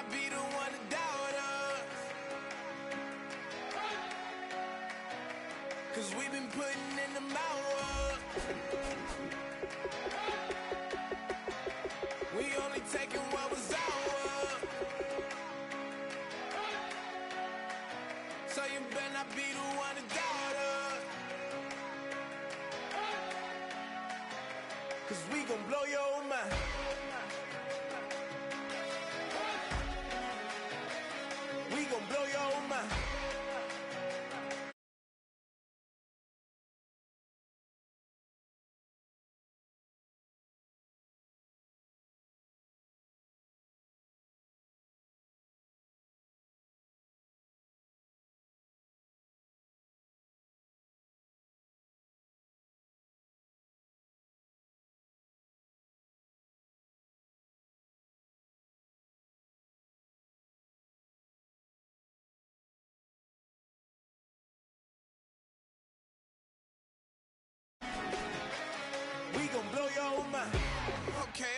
not be the one to doubt us. 'Cause we've been putting in the hours. We only taking what was ours. So you better not be the one to doubt us. 'Cause we gon' blow your mind. We gon' blow your mind.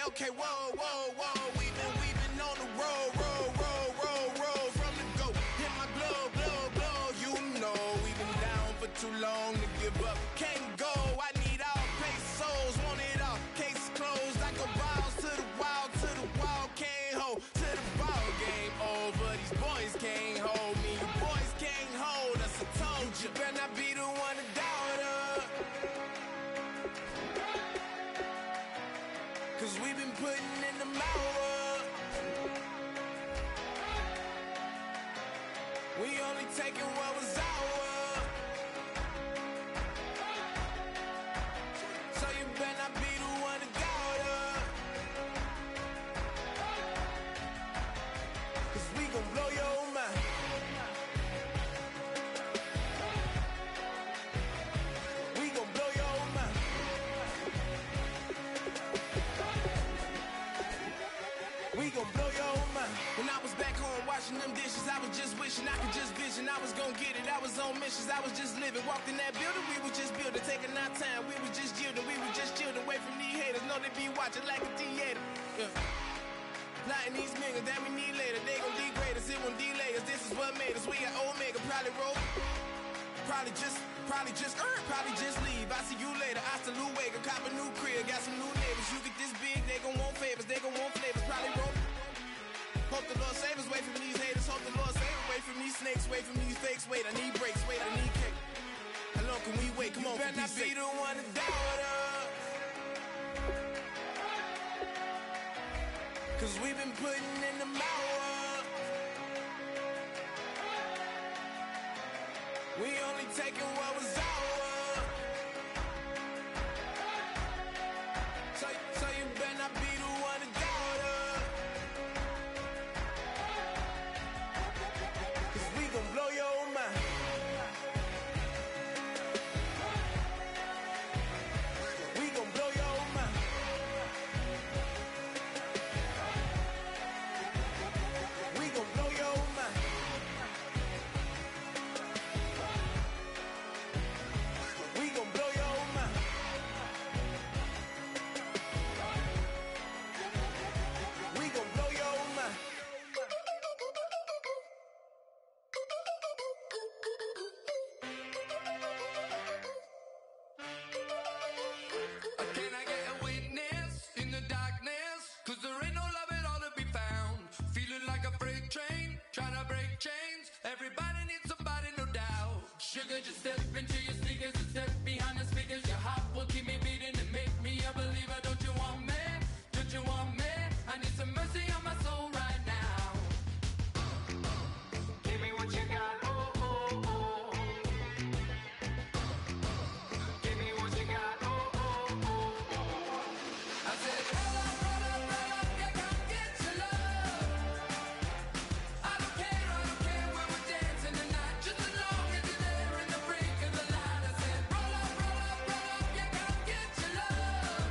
Okay, whoa, we've been on the road from the go. Hit my blow, you know we've been down for too long to give up. Can't go, I need all pesos, want it all. Case closed, I go balls to the wall, can't hold to the ball. Game over, these boys can't hold me. You boys can't hold us, I told you. Better not be the one to doubt us. 'Cause we've been putting in the hours. We only taking what was ours. So you better not be the one to doubt us. 'Cause we gon' blow your mind. We gon' blow your mind. We gon' blow your mind. When I was back home washing them dishes, I was just wishing I could just vision. I was gon' get it, I was on missions, I was just living. Walked in that building, we were just building, taking our time. We were just yielding, we were just chilling. Away from these haters, know they be watching like a theater. Yeah. Plotting these niggas that we need later. They gon' degrade us, it won't delay us. This is what made us. We got Omega, probably roll. Probably just leave. I see you later. I still Luega, cop a new crib, got some new neighbors. You get this big, they gon' want favors, they gon' want flavors. Probably roll. Hope the Lord save us, wait from these haters. Hope the Lord save us, wait from these snakes, wait from these fakes. Wait, I need breaks, wait, I need cake. How long can we wait? Come on, better not be the one to doubt us. 'Cause we've been putting in the hours. We only taking what was ours. So you better not be the one to doubt us. 'Cause we gon' blow your mind. We gon' blow your mind. We gon' blow your mind. We gon' blow your mind. We gon' blow your mind. Can I get a witness in the darkness? 'Cause there ain't no love at all to be found. Feeling like a freight train, trying to break chains. Everybody needs somebody, no doubt. Sugar, just step into your sneakers and step behind the speakers. Your heart will keep me beating and make me a believer. Don't you want me? Don't you want me? I need some mercy on my soul right now. Give me what you got, oh, oh, oh. Give me what you got, oh, oh, oh, oh. I said, roll up, yeah, come get your love. I don't care when we're dancing tonight. Just as long as you're there in the brink of the light. I said, roll up, yeah, come get your love.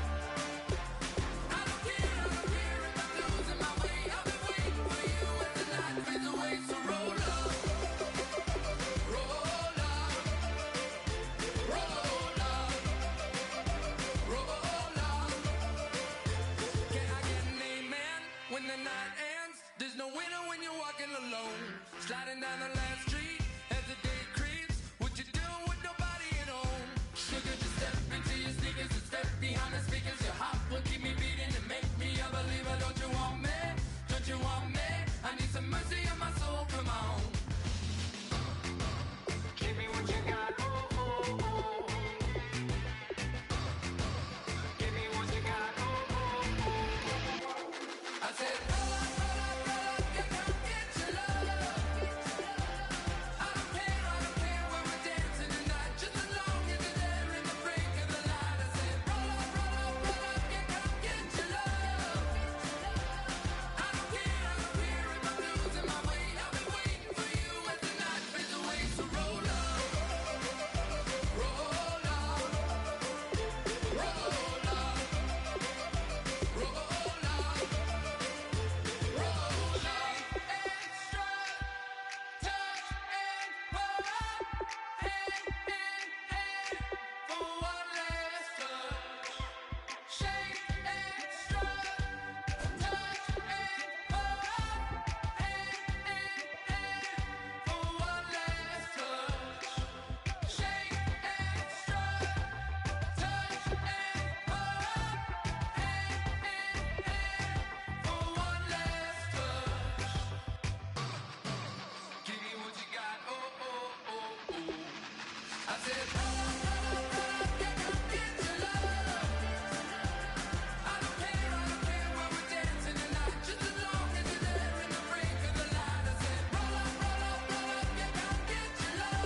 said, roll up, yeah, come get your love. I don't care where we're dancing tonight, just as long as you're there in the brink of the light. I said, roll up, yeah, come get your love.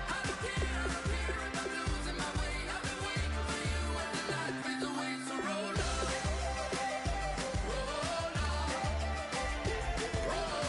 I don't care if I'm losing my way. I've been waiting for you as the night fades away. So roll up, roll up, roll up, roll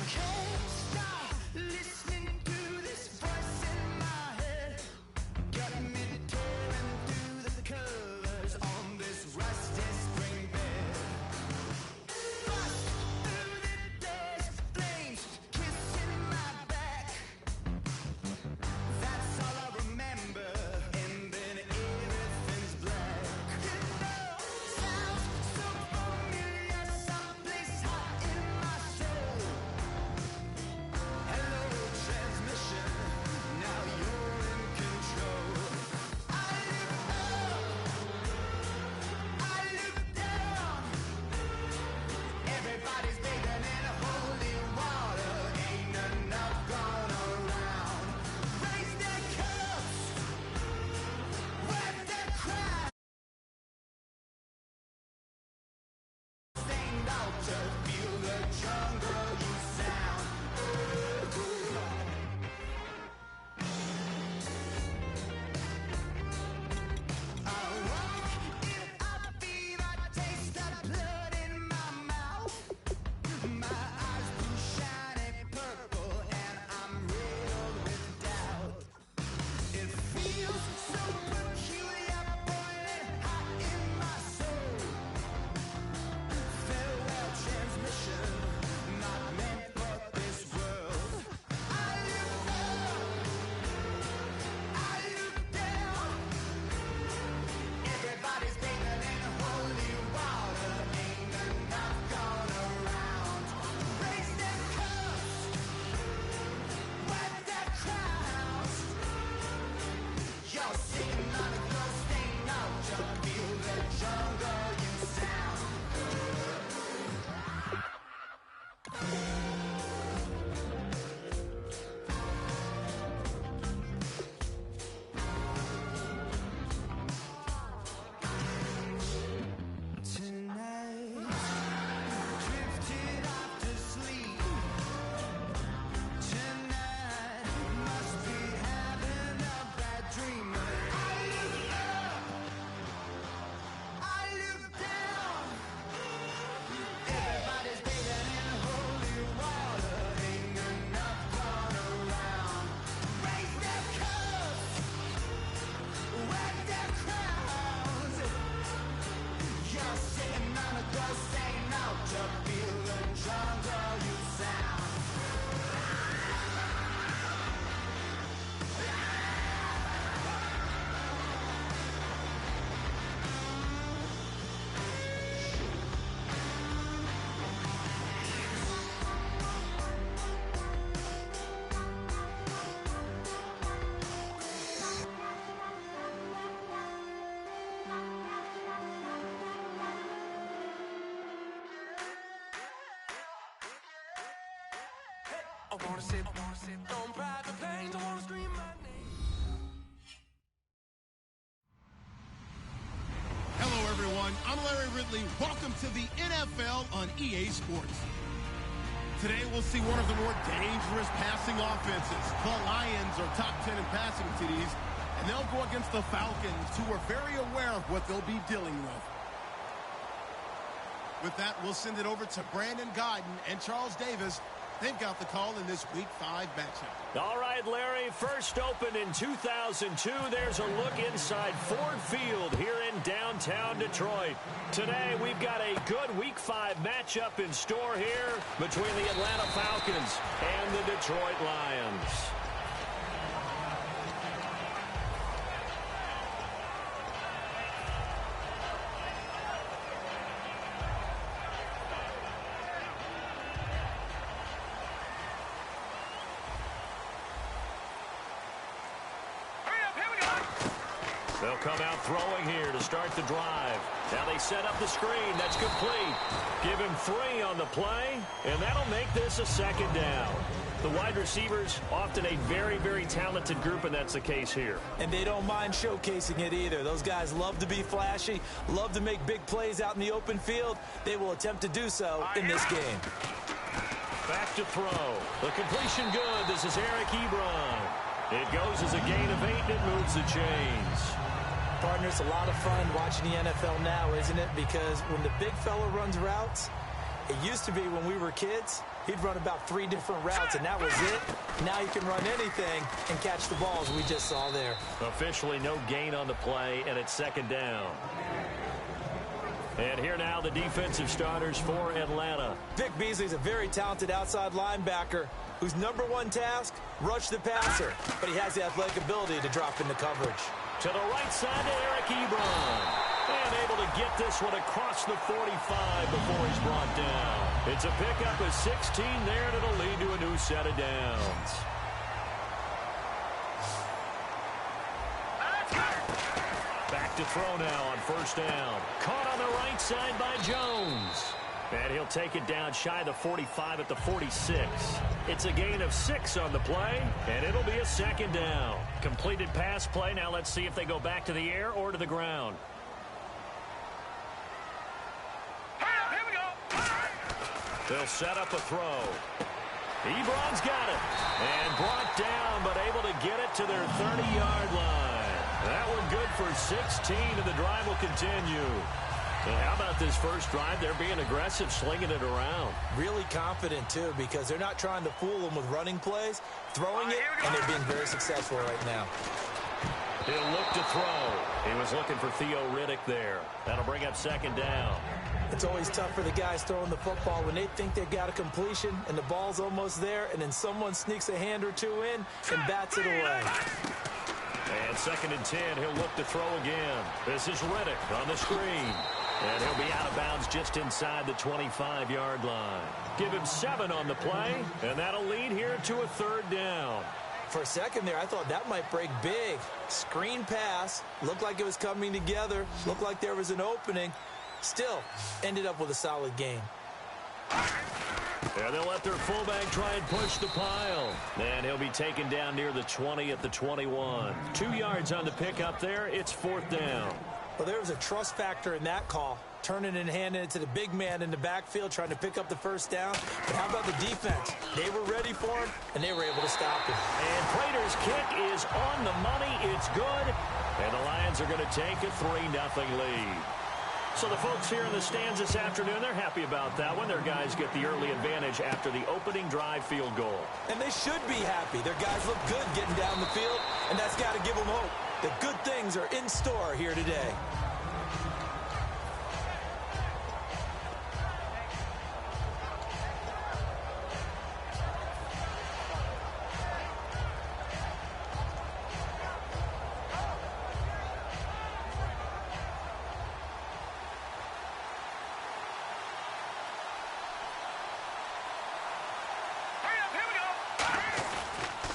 can't stop listening to this voice in my head. Got me tearing through the colors on this rusty spring bed. Bust through the doors, flames kissing my back. That's all I remember, and then everything's black. You know, sounds so familiar, someplace hot in my soul. Hello, transmission, now you're in control. I look up, I look down. Everybody's bathing in holy water, ain't enough gone around. Raise their cups, wet their crowd. Stained altar, feel the jungle you sound. I walk in a fever, taste the blood in my mouth. My eyes blue shiny purple, and I'm riddled with doubt. It feels so peculiar, boiling hot in my soul. Farewell, transmission, not meant for this world. I look up, I look down. Everybody's bathing in holy water, ain't enough gone around. Raise their cups, wet their crowns. You're sitting on a ghost, ain't out. You feel the jungle you sound. Tonight, drifted off to sleep. Tonight, must be having a bad dream. I look up, I look down. Everybody's bathing in holy water, ain't enough gone around. Raise their cups, wet their crowns. You're sitting on a ghost, ain't out. You feel the jungle you sound. I wanna sit on private planes. I wanna scream my name. Hello, everyone. I'm Larry Ridley. Welcome to the NFL on EA Sports. Today, we'll see one of the more dangerous passing offenses. The Lions are top 10 in passing TDs, and they'll go against the Falcons, who are very aware of what they'll be dealing with. With that, we'll send it over to Brandon Guyton and Charles Davis. They've got the call in this Week 5 matchup. All right, Larry, first opened in 2002. There's a look inside Ford Field here in downtown Detroit. Today, we've got a good Week 5 matchup in store here between the Atlanta Falcons and the Detroit Lions. They'll come out throwing here to start the drive. Now they set up the screen. That's complete. Give him 3 on the play, and that'll make this a second down. The wide receivers, often a very, very talented group, and that's the case here. And they don't mind showcasing it either. Those guys love to be flashy, love to make big plays out in the open field. They will attempt to do so in this game. Back to throw. The completion good. This is Eric Ebron. It goes as a gain of 8, and it moves the chains. Partner, it's a lot of fun watching the NFL now, isn't it? Because when the big fella runs routes, it used to be when we were kids, he'd run about 3 different routes, and that was it. Now you can run anything and catch the balls we just saw there. Officially no gain on the play, and it's second down. And here now the defensive starters for Atlanta. Vic Beasley's a very talented outside linebacker whose #1 task, rush the passer. But he has the athletic ability to drop into coverage. To the right side to Eric Ebron. And able to get this one across the 45 before he's brought down. It's a pickup of 16 there, and it'll lead to a new set of downs. Back to throw now on first down. Caught on the right side by Jones. And he'll take it down shy of the 45 at the 46. It's a gain of 6 on the play, and it'll be a second down. Completed pass play. Now let's see if they go back to the air or to the ground. Here we go. They'll set up a throw. Ebron's got it. And brought down, but able to get it to their 30-yard line. That one good for 16, and the drive will continue. And how about this first drive? They're being aggressive, slinging it around. Really confident, too, because they're not trying to fool them with running plays, throwing it, and they're being very successful right now. He'll look to throw. He was looking for Theo Riddick there. That'll bring up second down. It's always tough for the guys throwing the football when they think they've got a completion and the ball's almost there, and then someone sneaks a hand or 2 in and bats it away. And second and 10, he'll look to throw again. This is Riddick on the screen. And he'll be out of bounds just inside the 25-yard line. Give him 7 on the play, and that'll lead here to a third down. For a second there, I thought that might break big. Screen pass, looked like it was coming together, looked like there was an opening. Still, ended up with a solid game. And they'll let their fullback try and push the pile. And he'll be taken down near the 20 at the 21. 2 yards on the pickup there. It's fourth down. Well, there was a trust factor in that call, turning and handing it to the big man in the backfield, trying to pick up the first down. But how about the defense? They were ready for him, and they were able to stop him. And Prater's kick is on the money. It's good. And the Lions are going to take a 3-0 lead. So the folks here in the stands this afternoon, they're happy about that one. Their guys get the early advantage after the opening drive field goal. And they should be happy. Their guys look good getting down the field, and that's got to give them hope that good things are in store here today.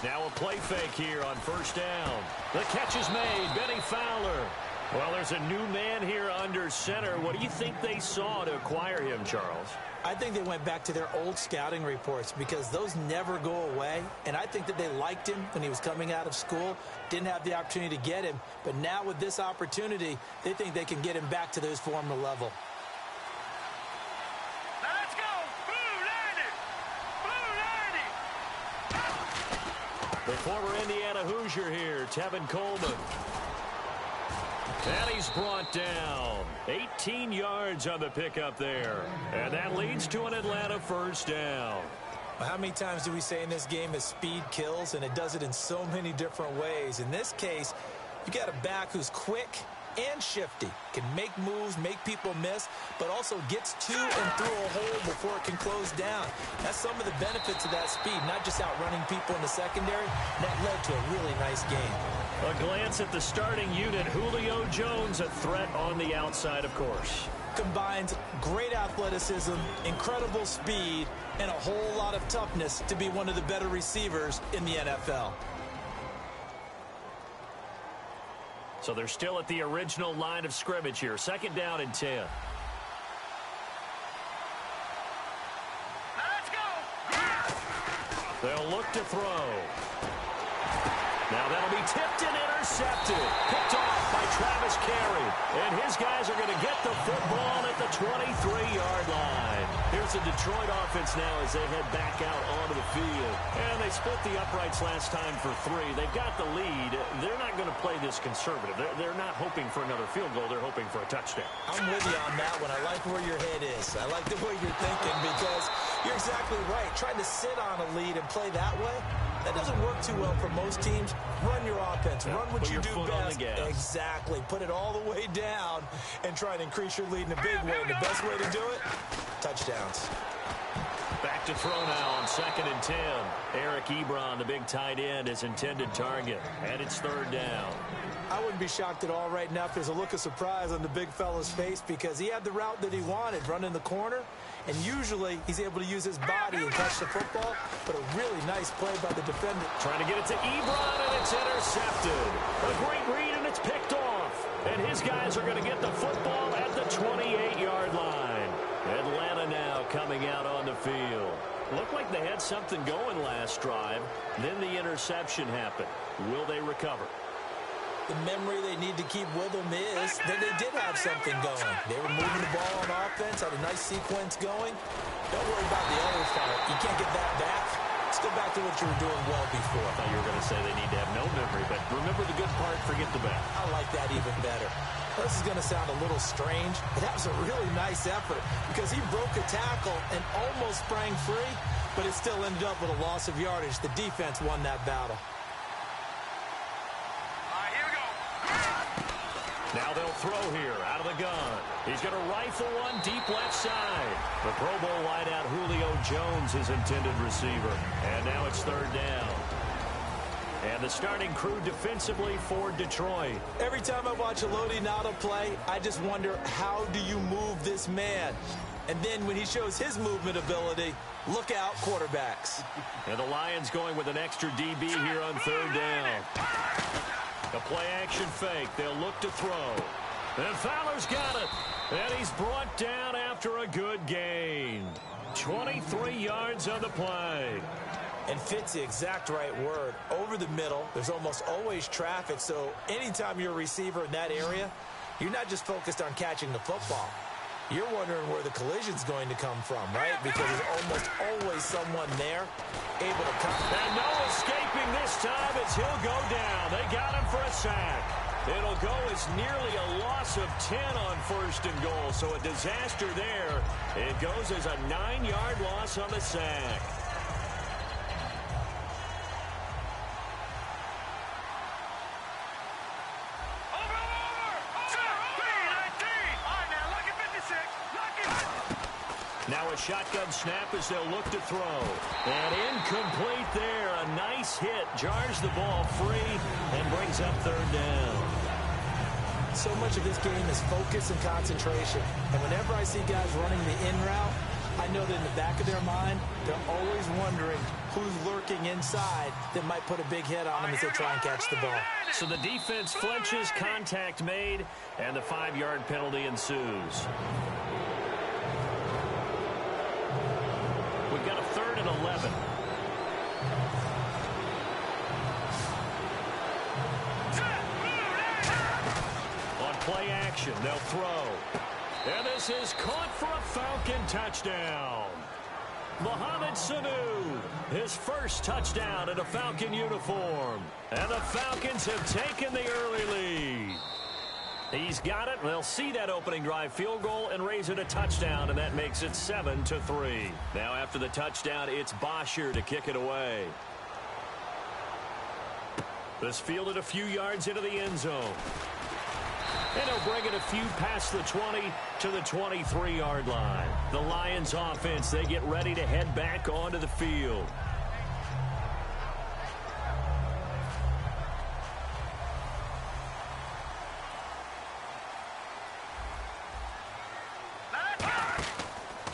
Now a play fake here on first down. The catch is made. Benny Fowler. Well, there's a new man here under center. What do you think they saw to acquire him, Charles? I think they went back to their old scouting reports because those never go away. And I think that they liked him when he was coming out of school, didn't have the opportunity to get him. But now with this opportunity, they think they can get him back to his former level. Let's go. Blue 90. Blue 90. The former Indiana Hoosier here, Tevin Coleman. And he's brought down. 18 yards on the pickup there. And that leads to an Atlanta first down. How many times do we say in this game that speed kills, and it does it in so many different ways? In this case, you got a back who's quick and shifty, can make moves, make people miss, but also gets to and through a hole before it can close down. That's some of the benefits of that speed, not just outrunning people in the secondary. That led to a really nice game. A glance at the starting unit. Julio Jones, a threat on the outside, of course. Combines great athleticism, incredible speed, and a whole lot of toughness to be one of the better receivers in the NFL. So they're still at the original line of scrimmage here. 2nd down and 10. Let's go. They'll look to throw. Now that'll be tipped and intercepted. Picked off by Travis Carey. And his guys are going to get the football at the 23-yard line. Here's the Detroit offense now as they head back out onto the field. And they split the uprights last time for 3. They've got the lead. They're not going to play this conservative. They're not hoping for another field goal. They're hoping for a touchdown. I'm with you on that one. I like where your head is. I like the way you're thinking because you're exactly right. Trying to sit on a lead and play that way, that doesn't work too well for most teams. Run your offense. Run what you do best. Exactly. Put it all the way down and try to increase your lead in a big way. And the best way to do it, touchdowns. Back to throw now on 2nd and 10. Eric Ebron, the big tight end, is intended target. And it's 3rd down. I wouldn't be shocked at all right now if there's a look of surprise on the big fella's face because he had the route that he wanted, running the corner. And usually he's able to use his body and catch the football, but a really nice play by the defender. Trying to get it to Ebron, and it's intercepted. A great read, and it's picked off. And his guys are going to get the football at the 28-yard line. Atlanta now coming out on the field. Looked like they had something going last drive. Then the interception happened. Will they recover? The memory they need to keep with them is that they did have something going. They were moving the ball on offense, had a nice sequence going. Don't worry about the other part. You can't get that back. Let's go back to what you were doing well before. I thought you were going to say they need to have no memory, but remember the good part, forget the bad. I like that even better. This is going to sound a little strange, but that was a really nice effort because he broke a tackle and almost sprang free, but it still ended up with a loss of yardage. The defense won that battle. Now they'll throw here out of the gun. He's going to rifle one deep left side. The Pro Bowl wideout Julio Jones is intended receiver. And now it's 3rd down. And the starting crew defensively for Detroit. Every time I watch a Lodi Nada play, I just wonder, how do you move this man? And then when he shows his movement ability, look out, quarterbacks. And the Lions going with an extra DB here on 3rd down. A play-action fake. They'll look to throw. And Fowler's got it. And he's brought down after a good gain. 23 yards on the play. And fits the exact right word. Over the middle, there's almost always traffic. So anytime you're a receiver in that area, you're not just focused on catching the football. You're wondering where the collision's going to come from, right? Because there's almost always someone there able to come. And no escaping this time as he'll go down. They got him for a sack. It'll go as nearly a loss of 10 on 1st and goal. So a disaster there. It goes as a 9-yard loss on the sack. Now a shotgun snap as they'll look to throw. And incomplete there. A nice hit. Jars the ball free and brings up 3rd down. So much of this game is focus and concentration. And whenever I see guys running the in route, I know that in the back of their mind, they're always wondering who's lurking inside that might put a big hit on them as they try and catch the ball. So the defense flinches, contact made, and the 5-yard penalty ensues. We've got a 3rd and 11. On play action, they'll throw. And this is caught for a Falcon touchdown. Mohamed Sanu, his first touchdown in a Falcon uniform. And the Falcons have taken the early lead. He's got it. They'll see that opening drive field goal and raise it a touchdown, and that makes it 7-3. Now after the touchdown, it's Bosher to kick it away. This fielded a few yards into the end zone. And he'll bring it a few past the 20 to the 23-yard line. The Lions offense, they get ready to head back onto the field.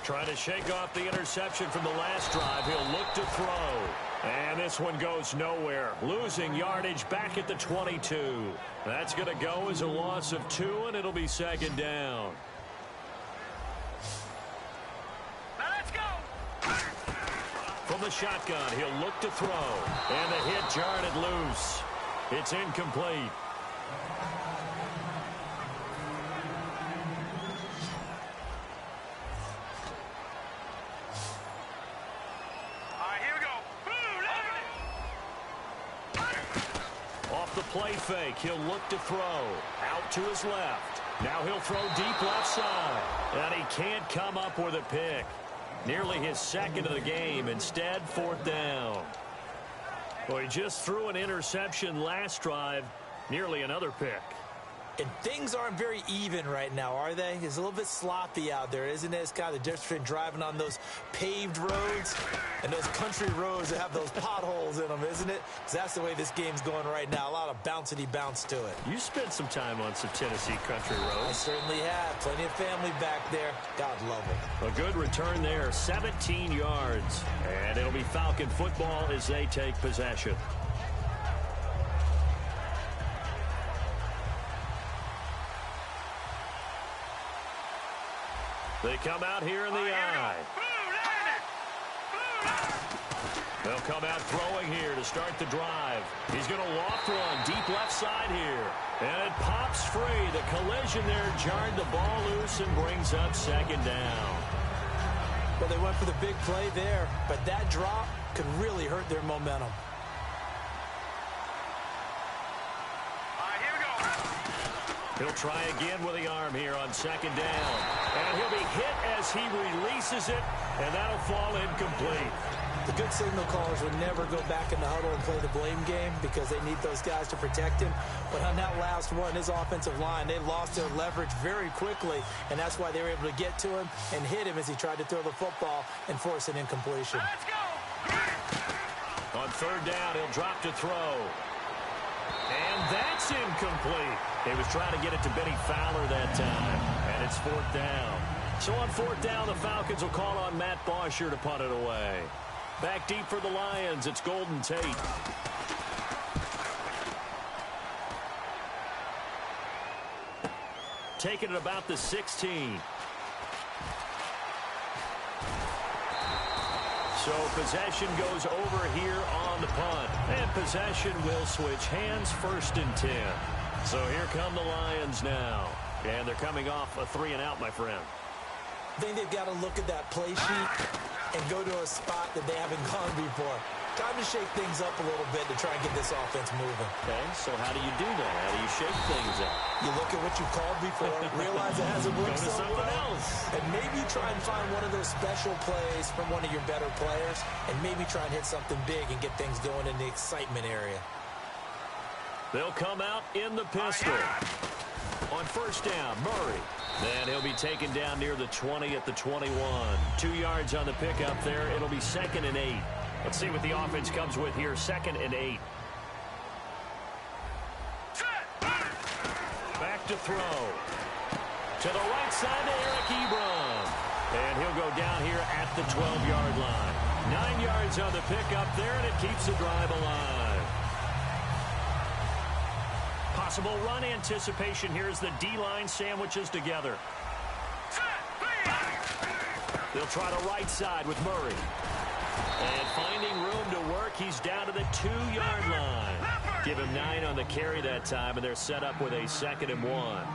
Trying to shake off the interception from the last drive. He'll look to throw. And this one goes nowhere. Losing yardage back at the 22. That's going to go as a loss of 2, and it'll be second down. Now let's go. From the shotgun, he'll look to throw. And the hit jarred it loose. It's incomplete. Play fake. He'll look to throw. Out to his left. Now he'll throw deep left side. And he can't come up with a pick. Nearly his second of the game. Instead, fourth down. Well, he just threw an interception last drive. Nearly another pick. And things aren't very even right now, are they? It's a little bit sloppy out there, isn't it? It's kind of the difference between driving on those paved roads and those country roads that have those potholes in them, isn't it? Because that's the way this game's going right now. A lot of bouncy bounce to it. You spent some time on some Tennessee country roads. I certainly have. Plenty of family back there. God love it. A good return there, 17 yards. And it'll be Falcon football as they take possession. They come out here in the eye. They'll come out throwing here to start the drive. He's going to loft one deep left side here. And it pops free. The collision there jarred the ball loose and brings up second down. Well, they went for the big play there, but that drop could really hurt their momentum. He'll try again with the arm here on second down. And he'll be hit as he releases it, and that'll fall incomplete. The good signal callers would never go back in the huddle and play the blame game because they need those guys to protect him. But on that last one, his offensive line, they lost their leverage very quickly, and that's why they were able to get to him and hit him as he tried to throw the football and force an incompletion. Let's go. On third down, he'll drop to throw. And that's incomplete. He was trying to get it to Benny Fowler that time, and it's fourth down. So on fourth down, the Falcons will call on Matt Bosher to punt it away. Back deep for the Lions, it's Golden Tate. Taking it about the 16. So possession goes over here on the punt. And possession will switch hands, first and 10. So here come the Lions now. And they're coming off a 3-and-out, my friend. I think they've got to look at that play sheet and go to a spot that they haven't gone before. Time to shake things up a little bit to try and get this offense moving. Okay, so how do you do that? How do you shake things up? You look at what you called before, realize it hasn't worked so something well, else. and maybe try and find one of those special plays from one of your better players, and maybe try and hit something big and get things going in the excitement area. They'll come out in the pistol. On first down, Murray. Then he'll be taken down near the 20 at the 21. 2 yards on the pickup there. It'll be second and 8. Let's see what the offense comes with here. Second and 8. Back to throw. To the right side to Eric Ebron. And he'll go down here at the 12-yard line. 9 yards on the pickup there, and it keeps the drive alive. Possible run anticipation here as the D-line sandwiches together. They'll try the right side with Murray. And finding room to work, he's down to the 2-yard line. Give him 9 on the carry that time, and they're set up with a 2nd and 1.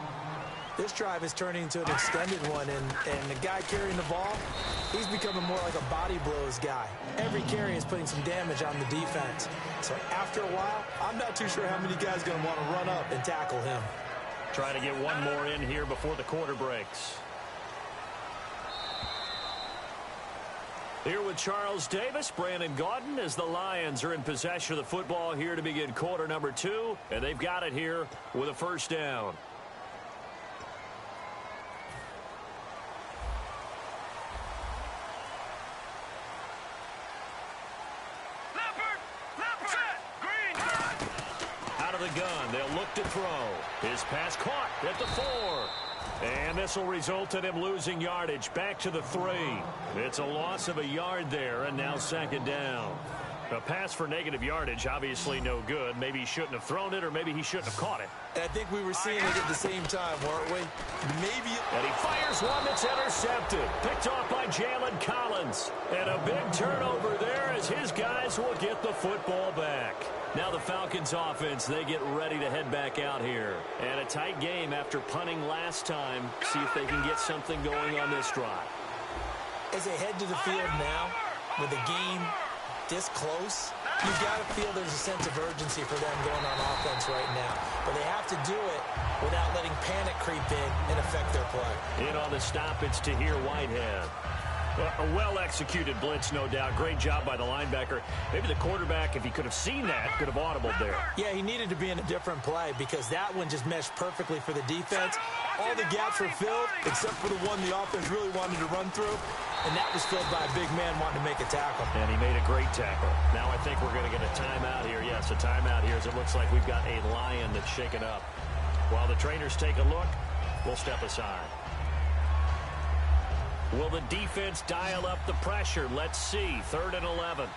This drive is turning into an extended one, and the guy carrying the ball, he's becoming more like a body blows guy. Every carry is putting some damage on the defense. So after a while, I'm not too sure how many guys are going to want to run up and tackle him. Trying to get one more in here before the quarter breaks. Here with Charles Davis, Brandon Gaudin, as the Lions are in possession of the football here to begin quarter number 2, and they've got it here with a first down. Out of the gun, they'll look to throw. His pass caught at the 4. And this will result in him losing yardage back to the 3. It's a loss of a yard there, and now second down. A pass for negative yardage, obviously no good. Maybe he shouldn't have thrown it, or maybe he shouldn't have caught it. I think we were seeing it at the same time, weren't we? Maybe. And he fires one that's intercepted. Picked off by Jalen Collins. And a big turnover there as his guys will get the football back. Now the Falcons offense, they get ready to head back out here. And a tight game after punting last time. See if they can get something going on this drive. As they head to the field now, with the game this close, you've got to feel there's a sense of urgency for them going on offense right now. But they have to do it without letting panic creep in and affect their play. In on the stop, it's Tahir Whitehead. A well-executed blitz, no doubt. Great job by the linebacker. Maybe the quarterback, if he could have seen that, could have audibled there. Yeah, he needed to be in a different play because that one just meshed perfectly for the defense. All the gaps were filled except for the one the offense really wanted to run through, and that was filled by a big man wanting to make a tackle. And he made a great tackle. Now I think we're going to get a timeout here. Yes, a timeout here as it looks like we've got a Lion that's shaken up. While the trainers take a look, we'll step aside. Will the defense dial up the pressure? Let's see. 3rd and 11.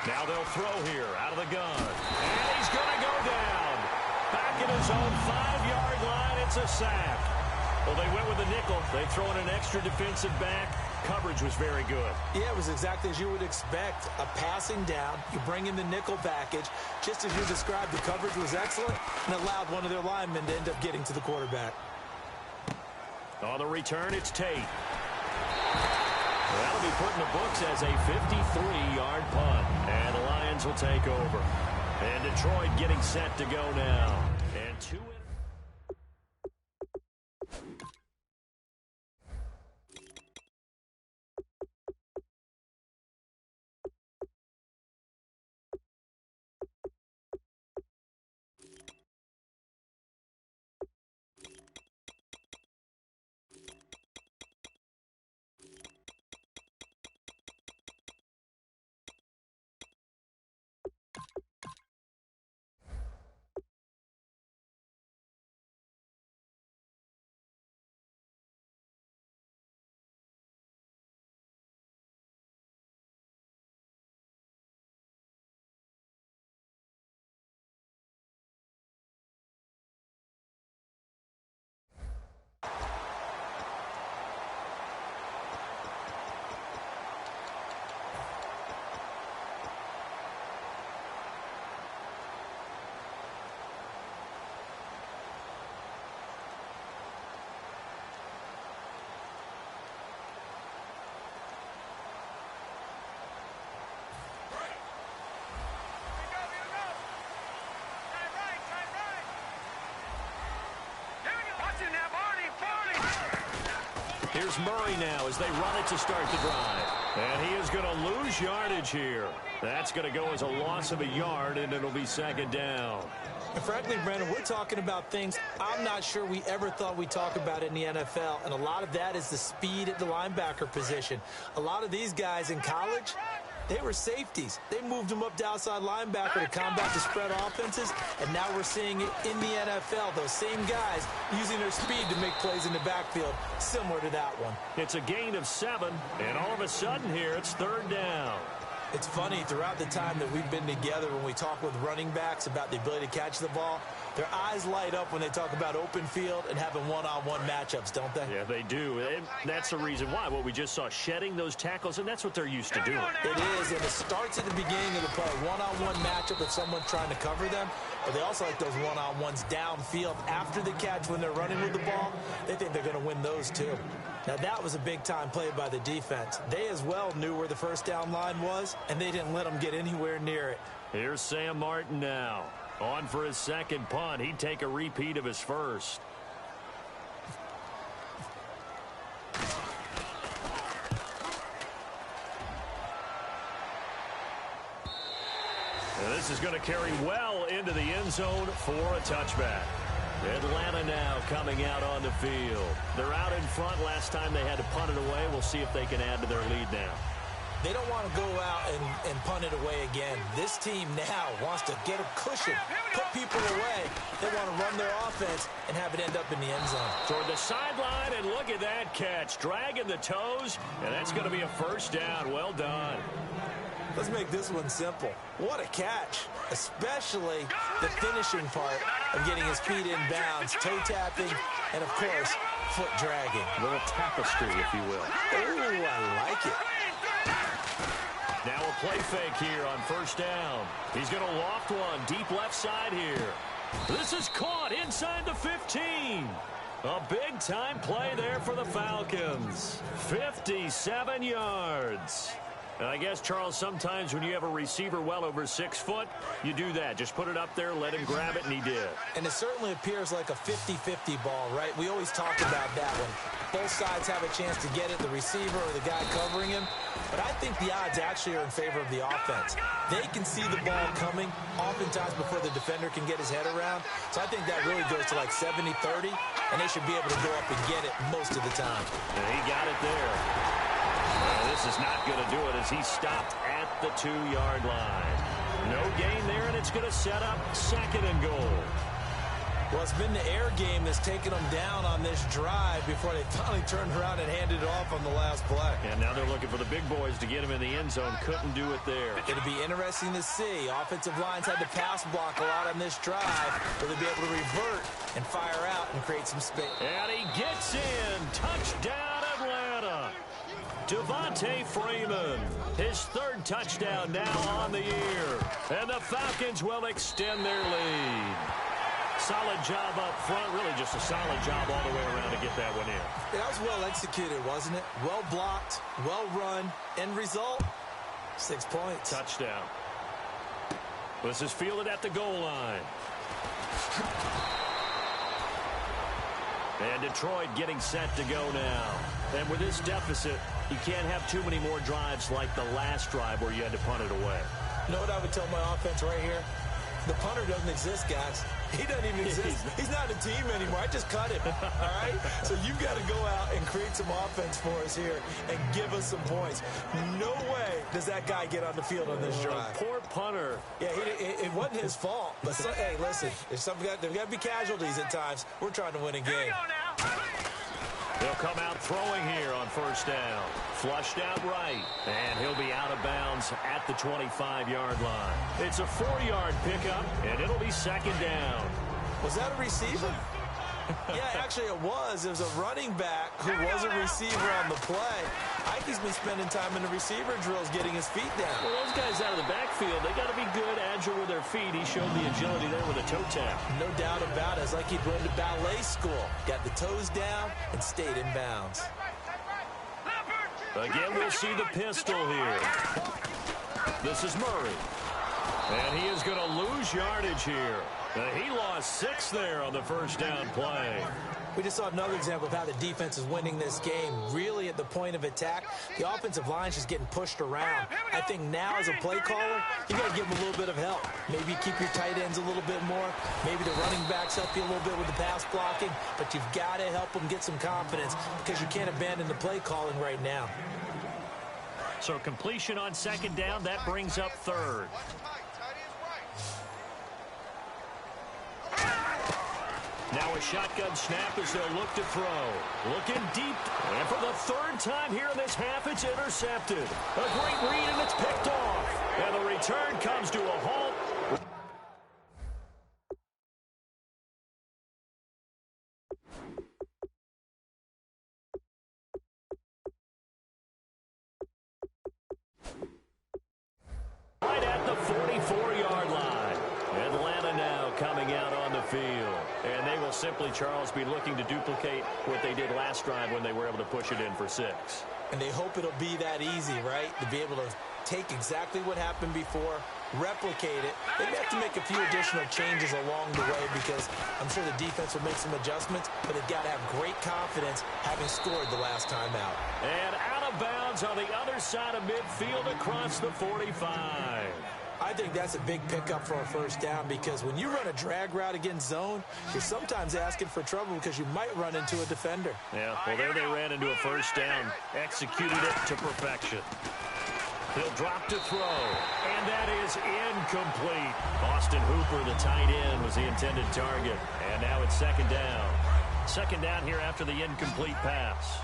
Now they'll throw here out of the gun. And he's going to go down. Back in his own 5-yard line. It's a sack. Well, they went with a nickel. They throw in an extra defensive back. Coverage was very good. Yeah, it was exactly as you would expect. A passing down. You bring in the nickel package. Just as you described, the coverage was excellent and allowed one of their linemen to end up getting to the quarterback. On the return, it's Tate. That'll be put in the books as a 53-yard punt. And the Lions will take over. And Detroit getting set to go now. And 2 in. Here's Murray now as they run it to start the drive. And he is going to lose yardage here. That's going to go as a loss of a yard, and it'll be 2nd down. And frankly, Brandon, we're talking about things I'm not sure we ever thought we'd talk about in the NFL. And a lot of that is the speed at the linebacker position. A lot of these guys in college, they were safeties. They moved them up to outside linebacker to combat the spread offenses, and now we're seeing it in the NFL. Those same guys using their speed to make plays in the backfield, similar to that one. It's a gain of 7, and all of a sudden here it's 3rd down. It's funny, throughout the time that we've been together, when we talk with running backs about the ability to catch the ball, their eyes light up when they talk about open field and having one-on-one matchups, don't they? Yeah, they do. And that's the reason why. What we just saw, shedding those tackles, and that's what they're used to doing. It is, and it starts at the beginning of the play. One-on-one matchup with someone trying to cover them, but they also like those one-on-ones downfield after the catch when they're running with the ball. They think they're going to win those too. Now, that was a big-time play by the defense. They as well knew where the first down line was, and they didn't let them get anywhere near it. Here's Sam Martin now. On for his 2nd punt. He'd take a repeat of his first. And this is going to carry well into the end zone for a touchback. Atlanta now coming out on the field. They're out in front. Last time they had to punt it away. We'll see if they can add to their lead now. They don't want to go out and and punt it away again. This team now wants to get a cushion, put people away. They want to run their offense and have it end up in the end zone. Toward the sideline, and look at that catch. Dragging the toes, and that's going to be a first down. Well done. Let's make this one simple. What a catch, especially the finishing part of getting his feet in bounds, toe tapping, and, of course, foot dragging. A little tapestry, if you will. Ooh, I like it. Now a play fake here on first down. He's going to loft one deep left side here. This is caught inside the 15. A big-time play there for the Falcons. 57 yards. And I guess, Charles, sometimes when you have a receiver well over 6 foot, you do that. Just put it up there, let him grab it, and he did. And it certainly appears like a 50-50 ball, right? We always talk about that one. Both sides have a chance to get it, the receiver or the guy covering him. But I think the odds actually are in favor of the offense. They can see the ball coming oftentimes before the defender can get his head around. So I think that really goes to like 70-30, and they should be able to go up and get it most of the time. And he got it there. This is not going to do it as he stopped at the 2-yard line. No gain there, and it's going to set up second and goal. Well, it's been the air game that's taken them down on this drive before they finally turned around and handed it off on the last play. And now they're looking for the big boys to get him in the end zone. Couldn't do it there. It'll be interesting to see. Offensive lines had to pass block a lot on this drive. Will they be able to revert and fire out and create some space? And he gets in. Touchdown, Atlanta. Devontae Freeman, his third touchdown now on the year. And the Falcons will extend their lead. Solid job up front, really just a solid job all the way around to get that one in. That was well executed, wasn't it? Well blocked, well run. End result, 6 points. Touchdown. This is fielded at the goal line. And Detroit getting set to go now. And with this deficit, you can't have too many more drives like the last drive where you had to punt it away. You know what I would tell my offense right here? The punter doesn't exist, guys. He doesn't even exist. He's not a team anymore. I just cut him, all right? So you've got to go out and create some offense for us here and give us some points. No way does that guy get on the field on this drive. Poor punter. Yeah, it wasn't his fault. But, hey, listen, there's got to be casualties at times. We're trying to win a game. He'll come out throwing here on first down. Flushed out right. And he'll be out of bounds at the 25-yard line. It's a 4-yard pickup, and it'll be second down. Was that a receiver? Yeah, actually it was. It was a running back who was a receiver on the play. Ike's been spending time in the receiver drills getting his feet down. Well, those guys out of the backfield, they got to be good, agile with their feet. He showed the agility there with a toe tap. No doubt about it. It's like he'd run to ballet school. Got the toes down and stayed in bounds. Again, we'll see the pistol here. This is Murray. And he is going to lose yardage here. He lost 6 there on the first down play. We just saw another example of how the defense is winning this game. Really at the point of attack, the offensive line is just getting pushed around. I think now as a play caller, you got to give them a little bit of help. Maybe keep your tight ends a little bit more. Maybe the running backs help you a little bit with the pass blocking. But you've got to help them get some confidence because you can't abandon the play calling right now. So completion on second down, that brings up third. Now a shotgun snap as they'll look to throw. Looking deep. And for the third time here in this half, it's intercepted. A great read, and it's picked off. And the return comes to a halt. Right at the 44-yard line. Atlanta now coming out on the field. And they will simply, Charles, be looking to duplicate what they did last drive when they were able to push it in for 6. And they hope it'll be that easy, right? To be able to take exactly what happened before, replicate it. They may have to make a few additional changes along the way because I'm sure the defense will make some adjustments, but they've got to have great confidence having scored the last time out. And out of bounds on the other side of midfield across the 45. I think that's a big pickup for a first down because when you run a drag route against zone, you're sometimes asking for trouble because you might run into a defender. Yeah, well, there they ran into a first down, executed it to perfection. He'll drop to throw, and that is incomplete. Austin Hooper, the tight end, was the intended target. And now it's second down. Second down here after the incomplete pass.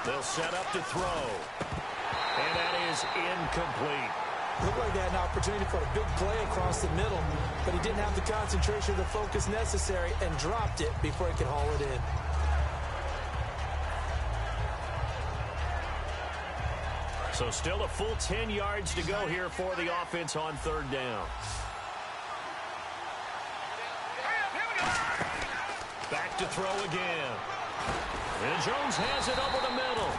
They'll set up to throw, and that is incomplete. Looked like they had an opportunity for a big play across the middle, but he didn't have the concentration or the focus necessary and dropped it before he could haul it in. So still a full 10 yards to go here for the offense on third down. Back to throw again. And Jones has it over the middle.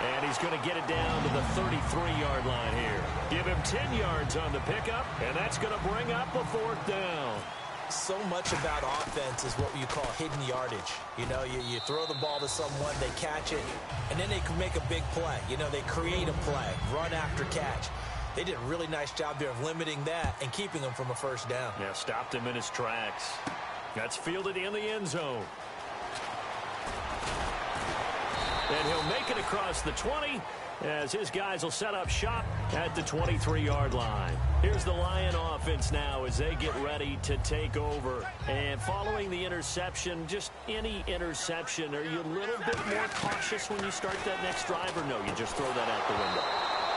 And he's going to get it down to the 33-yard line here. Give him 10 yards on the pickup, and that's going to bring up a fourth down. So much about offense is what you call hidden yardage. You know, you throw the ball to someone, they catch it, and then they can make a big play. You know, they create a play, run after catch. They did a really nice job there of limiting that and keeping him from a first down. Yeah, stopped him in his tracks. That's fielded in the end zone. And he'll make it across the 20 as his guys will set up shop at the 23-yard line. Here's the Lion offense now as they get ready to take over. And following the interception, just any interception, are you a little bit more cautious when you start that next drive, or no, you just throw that out the window?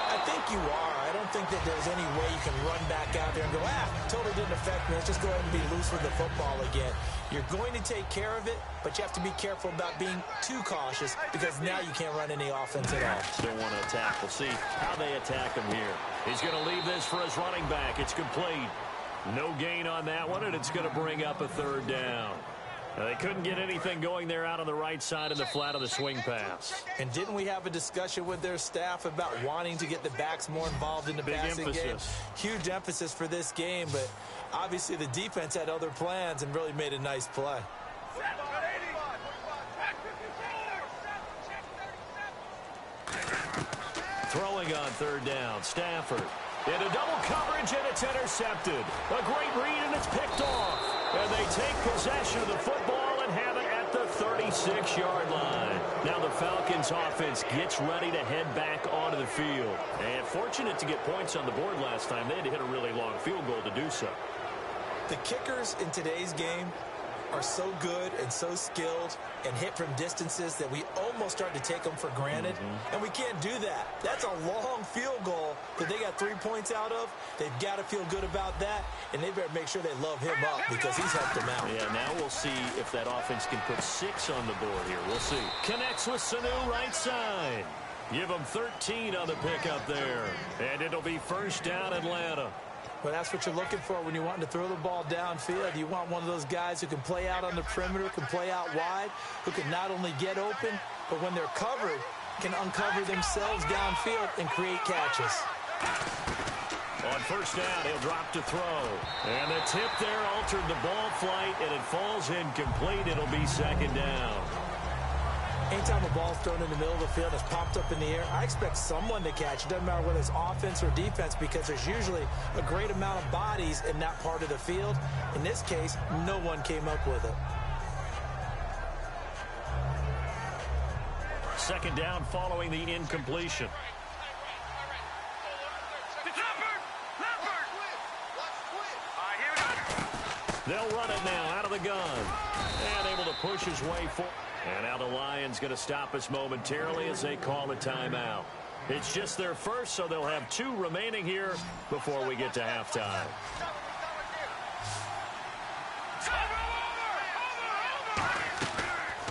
I think you are. I don't think that there's any way you can run back out there and go, totally didn't affect me. Let's just go ahead and be loose with the football again. You're going to take care of it, but you have to be careful about being too cautious because now you can't run any offense at all. Still want to attack. We'll see how they attack him here. He's going to leave this for his running back. It's complete. No gain on that one, and it's going to bring up a third down. Now, they couldn't get anything going there out on the right side in the flat of the swing pass. And didn't we have a discussion with their staff about wanting to get the backs more involved in the passing game? Huge emphasis for this game, but obviously the defense had other plans and really made a nice play. Throwing on third down, Stafford. Into double coverage, and it's intercepted. A great read, and it's picked off. And they take possession of the football and have it at the 36-yard line. Now the Falcons offense gets ready to head back onto the field. And fortunate to get points on the board last time. They had to hit a really long field goal to do so. The kickers in today's game are so good and so skilled and hit from distances that we almost start to take them for granted. And we can't do that. That's a long field goal that they got 3 points out of. They've got to feel good about that, and they better make sure they love him up because he's helped them out. Yeah, now we'll see if that offense can put 6 on the board here. We'll see. Connects with Sanu right side. Give him 13 on the pickup there. And it'll be first down Atlanta. Well, that's what you're looking for when you want to throw the ball downfield. You want one of those guys who can play out on the perimeter, can play out wide, who can not only get open, but when they're covered, can uncover themselves downfield and create catches. On first down, he'll drop to throw. And the tip there altered the ball flight, and it falls incomplete. It'll be second down. Anytime a ball's thrown in the middle of the field, it's popped up in the air, I expect someone to catch. It doesn't matter whether it's offense or defense because there's usually a great amount of bodies in that part of the field. In this case, no one came up with it. Second down following the incompletion. They'll run it now out of the gun. And able to push his way forward. And now the Lions going to stop us momentarily as they call a timeout. It's just their first, so they'll have 2 remaining here before we get to halftime.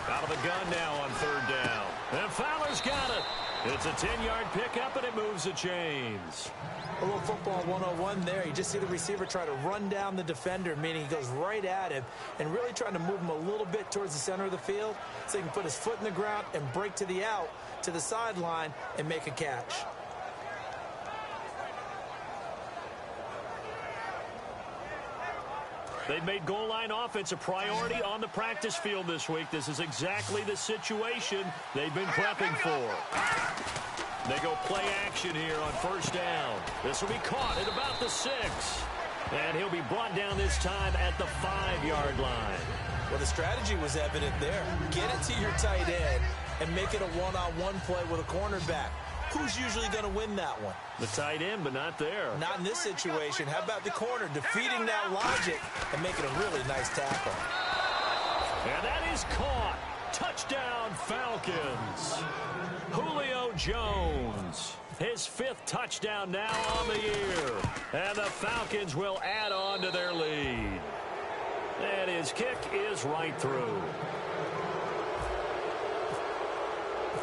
Out of the gun now on third down. And Fowler's got it. It's a 10-yard pickup, and it moves the chains. A little football 101 there. You just see the receiver try to run down the defender, meaning he goes right at him and really trying to move him a little bit towards the center of the field so he can put his foot in the ground and break to the out, to the sideline, and make a catch. They've made goal line offense a priority on the practice field this week. This is exactly the situation they've been prepping for. They go play action here on first down. This will be caught at about the 6. And he'll be brought down this time at the 5-yard line. Well, the strategy was evident there. Get it to your tight end and make it a one-on-one play with a cornerback. Who's usually going to win that one? The tight end, but not there. Not in this situation. How about the corner defeating that logic and making a really nice tackle? And that is caught. Touchdown, Falcons. Julio Jones. His 5th touchdown now on the year. And the Falcons will add on to their lead. And his kick is right through.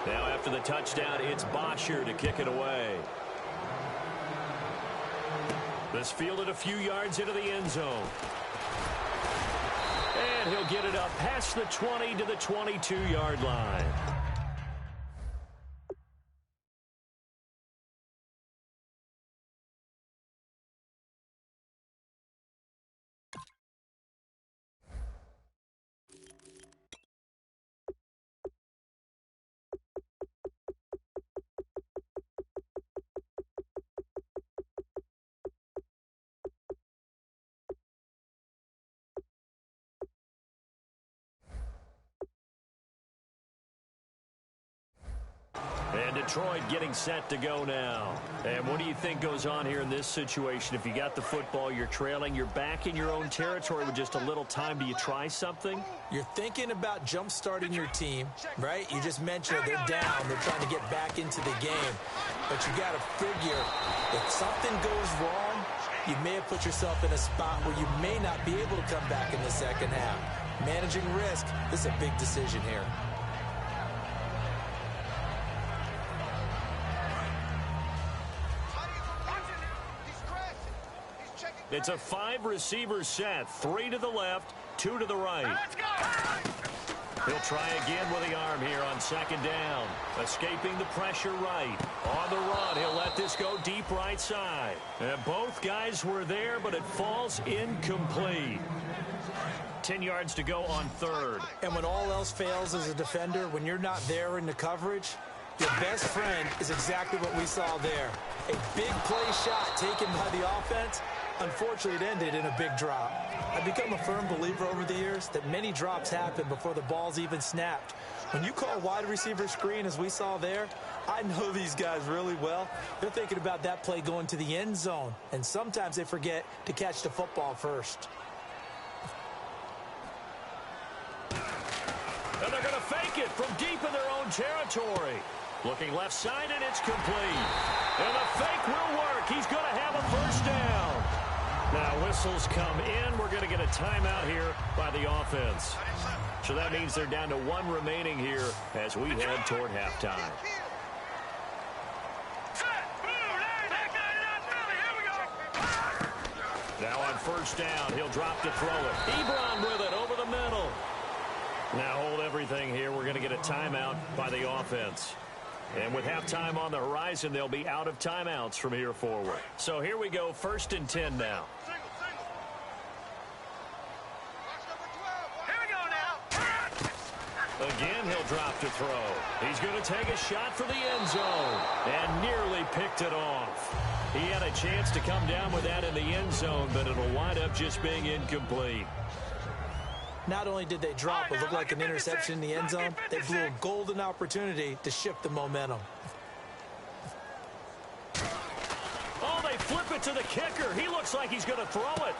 Now after the touchdown, it's Bosher to kick it away. This fielded a few yards into the end zone. And he'll get it up past the 20 to the 22-yard line. And Detroit getting set to go now. And what do you think goes on here in this situation? If you got the football, you're trailing, you're back in your own territory with just a little time. Do you try something? You're thinking about jump-starting your team, right? You just mentioned it. They're down. They're trying to get back into the game. But you got to figure if something goes wrong, you may have put yourself in a spot where you may not be able to come back in the second half. Managing risk, this is a big decision here. It's a 5-receiver set. 3 to the left, 2 to the right. He'll try again with the arm here on second down. Escaping the pressure right. On the run, he'll let this go deep right side. And both guys were there, but it falls incomplete. 10 yards to go on third. And when all else fails as a defender, when you're not there in the coverage, your best friend is exactly what we saw there. A big play shot taken by the offense. Unfortunately, it ended in a big drop. I've become a firm believer over the years that many drops happen before the ball's even snapped. When you call wide receiver screen, as we saw there, I know these guys really well. They're thinking about that play going to the end zone, and sometimes they forget to catch the football first. And they're going to fake it from deep in their own territory. Looking left side, and it's complete. And the fake will work. He's going to have a first down. Now whistles come in. We're going to get a timeout here by the offense. So that means they're down to 1 remaining here as we head toward halftime. Now on first down, he'll drop to throw it. Ebron with it over the middle. Now hold everything here. We're going to get a timeout by the offense. And with halftime on the horizon, they'll be out of timeouts from here forward. So here we go, 1st and 10 now. Again, he'll drop to throw. He's going to take a shot for the end zone and nearly picked it off. He had a chance to come down with that in the end zone, but it'll wind up just being incomplete. Not only did they drop what looked like an interception in the end zone, they blew a golden opportunity to shift the momentum. Oh, they flip it to the kicker. He looks like he's going to throw it.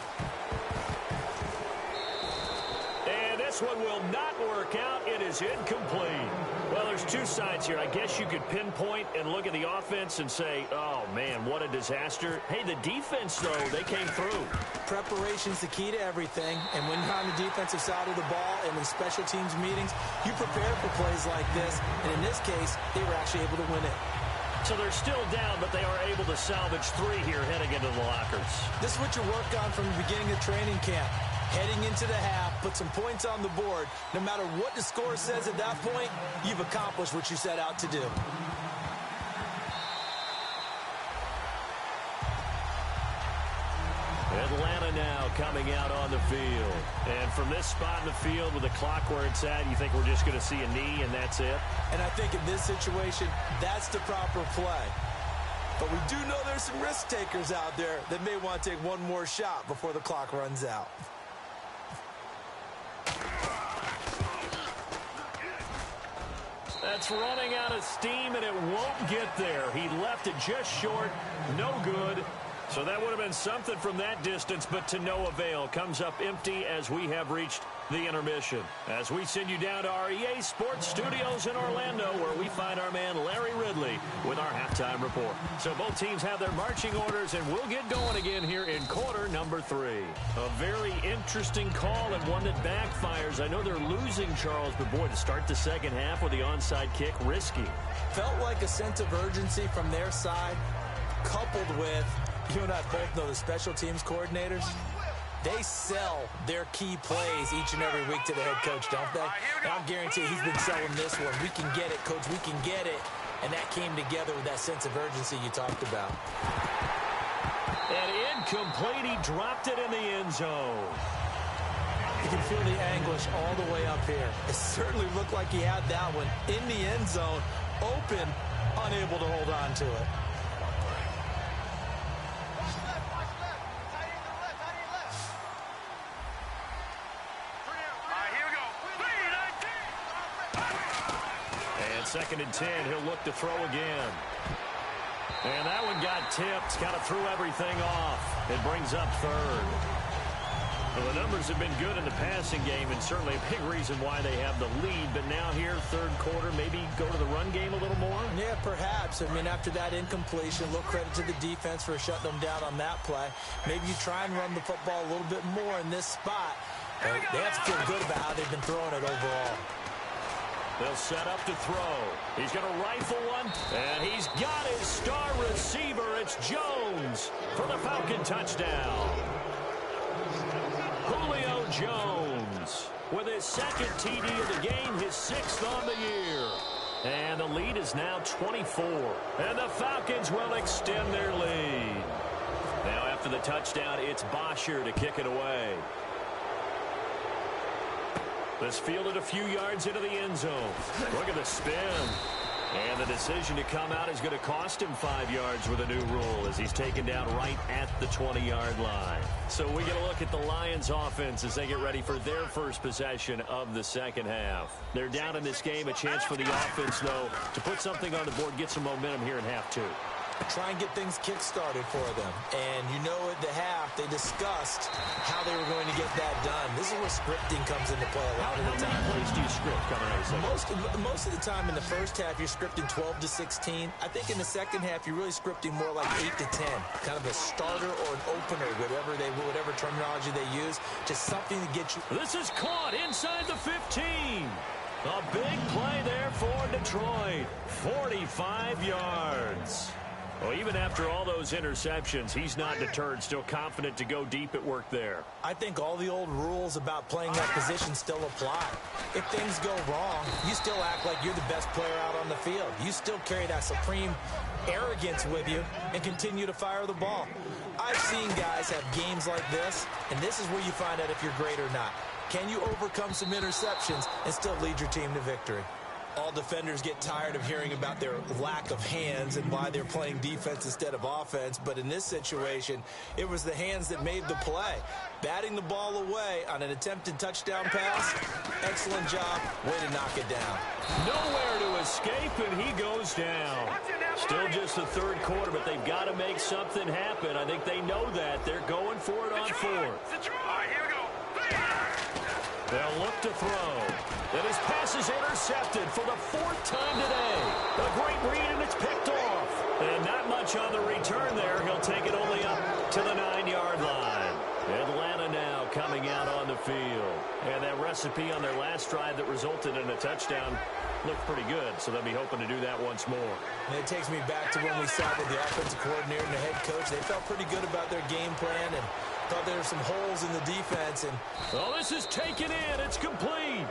And this one will not work out. It is incomplete. Well, there's two sides here. I guess you could pinpoint and look at the offense and say, oh, man, what a disaster. Hey, the defense, though, they came through. Preparation's the key to everything. And when you're on the defensive side of the ball and in special teams meetings, you prepare for plays like this. And in this case, they were actually able to win it. So they're still down, but they are able to salvage 3 here heading into the lockers. This is what you work on from the beginning of training camp. Heading into the half, put some points on the board. No matter what the score says at that point, you've accomplished what you set out to do. Atlanta now coming out on the field. And from this spot in the field with the clock where it's at, you think we're just going to see a knee and that's it? And I think in this situation, that's the proper play. But we do know there's some risk takers out there that may want to take one more shot before the clock runs out. That's running out of steam, and it won't get there. He left it just short. No good. So that would have been something from that distance, but to no avail. Comes up empty as we have reached the intermission. As we send you down to our EA Sports Studios in Orlando, where we find our man Larry Ridley with our halftime report. So both teams have their marching orders, and we'll get going again here in quarter number 3. A very interesting call and one that backfires. I know they're losing, Charles, but boy, to start the second half with the onside kick, risky. Felt like a sense of urgency from their side, coupled with, you and I both know the special teams coordinators. They sell their key plays each and every week to the head coach, don't they? And I'm guaranteed he's been selling this one. We can get it, coach. We can get it. And that came together with that sense of urgency you talked about. And incomplete. He dropped it in the end zone. You can feel the anguish all the way up here. It certainly looked like he had that one in the end zone, open, unable to hold on to it. Second and 10, he'll look to throw again. And that one got tipped, kind of threw everything off. It brings up third. Well, the numbers have been good in the passing game, and certainly a big reason why they have the lead. But now here, third quarter, maybe go to the run game a little more? Yeah, perhaps. I mean, after that incompletion, a little credit to the defense for shutting them down on that play. Maybe you try and run the football a little bit more in this spot. They have to feel good about how they've been throwing it overall. They'll set up to throw. He's going to rifle one, and he's got his star receiver. It's Jones for the Falcon touchdown. Julio Jones with his second TD of the game, his 6th on the year. And the lead is now 24. And the Falcons will extend their lead. Now after the touchdown, it's Bosher to kick it away. This fielded a few yards into the end zone. Look at the spin. And the decision to come out is going to cost him 5 yards with a new rule as he's taken down right at the 20-yard line. So we get a look at the Lions offense as they get ready for their first possession of the second half. They're down in this game. A chance for the offense, though, to put something on the board, get some momentum here in half 2. Try and get things kick-started for them. And you know at the half, they discussed how they were going to get that done. This is where scripting comes into play a lot of the time. How many plays do you script coming out of the second? Most of the time in the first half, you're scripting 12 to 16. I think in the second half, you're really scripting more like 8 to 10. Kind of a starter or an opener, whatever terminology they use. Just something to get you. This is caught inside the 15. A big play there for Detroit. 45 yards. Well, even after all those interceptions, he's not deterred, still confident to go deep at work there. I think all the old rules about playing that position still apply. If things go wrong, you still act like you're the best player out on the field. You still carry that supreme arrogance with you and continue to fire the ball. I've seen guys have games like this, and this is where you find out if you're great or not. Can you overcome some interceptions and still lead your team to victory? All defenders get tired of hearing about their lack of hands and why they're playing defense instead of offense. But in this situation, it was the hands that made the play. Batting the ball away on an attempted touchdown pass. Excellent job. Way to knock it down. Nowhere to escape, and he goes down. Still just the third quarter, but they've got to make something happen. I think they know that. They're going for it on fourth. Here we go. They'll look to throw. And his pass is intercepted for the 4th time today. A great read, and it's picked off. And not much on the return there. He'll take it only up to the 9-yard line. Atlanta now coming out on the field. And that recipe on their last drive that resulted in a touchdown looked pretty good, so they'll be hoping to do that once more. And it takes me back to when we sat with the offensive coordinator and the head coach. They felt pretty good about their game plan and thought there were some holes in the defense. And oh, this is taken in. It's complete.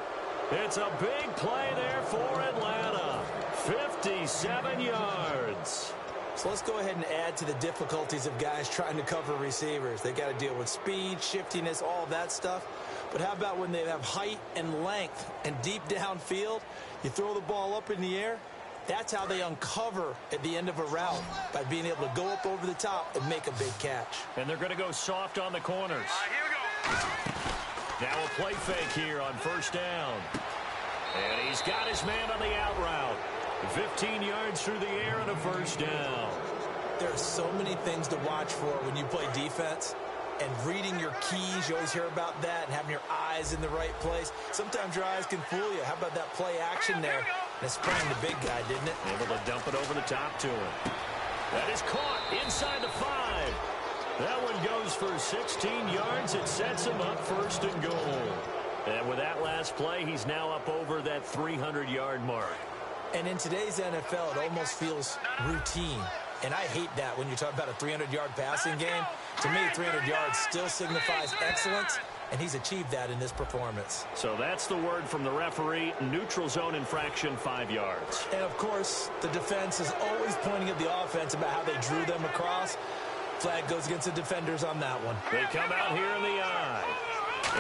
It's a big play there for Atlanta. 57 yards. So let's go ahead and add to the difficulties of guys trying to cover receivers. They got to deal with speed, shiftiness, all of that stuff. But how about when they have height and length and deep downfield? You throw the ball up in the air, That's how they uncover at the end of a route, by being able to go up over the top and make a big catch. And they're going to go soft on the corners. Here we go. Now a play fake here on first down. And he's got his man on the out route. 15 yards through the air and a first down. There are so many things to watch for when you play defense. And reading your keys, you always hear about that, and having your eyes in the right place. Sometimes your eyes can fool you. How about that play action there? And it sprang the big guy, didn't it? Able to dump it over the top to him. That is caught inside the 5. That one goes for 16 yards. It sets him up first and goal. And with that last play, he's now up over that 300-yard mark. And in today's NFL, it almost feels routine. And I hate that when you talk about a 300-yard passing game. To me, 300 yards still signifies excellence, and he's achieved that in this performance. So that's the word from the referee. Neutral zone infraction, 5 yards. And, of course, the defense is always pointing at the offense about how they drew them across. Flag goes against the defenders on that one. They come out here in the eye.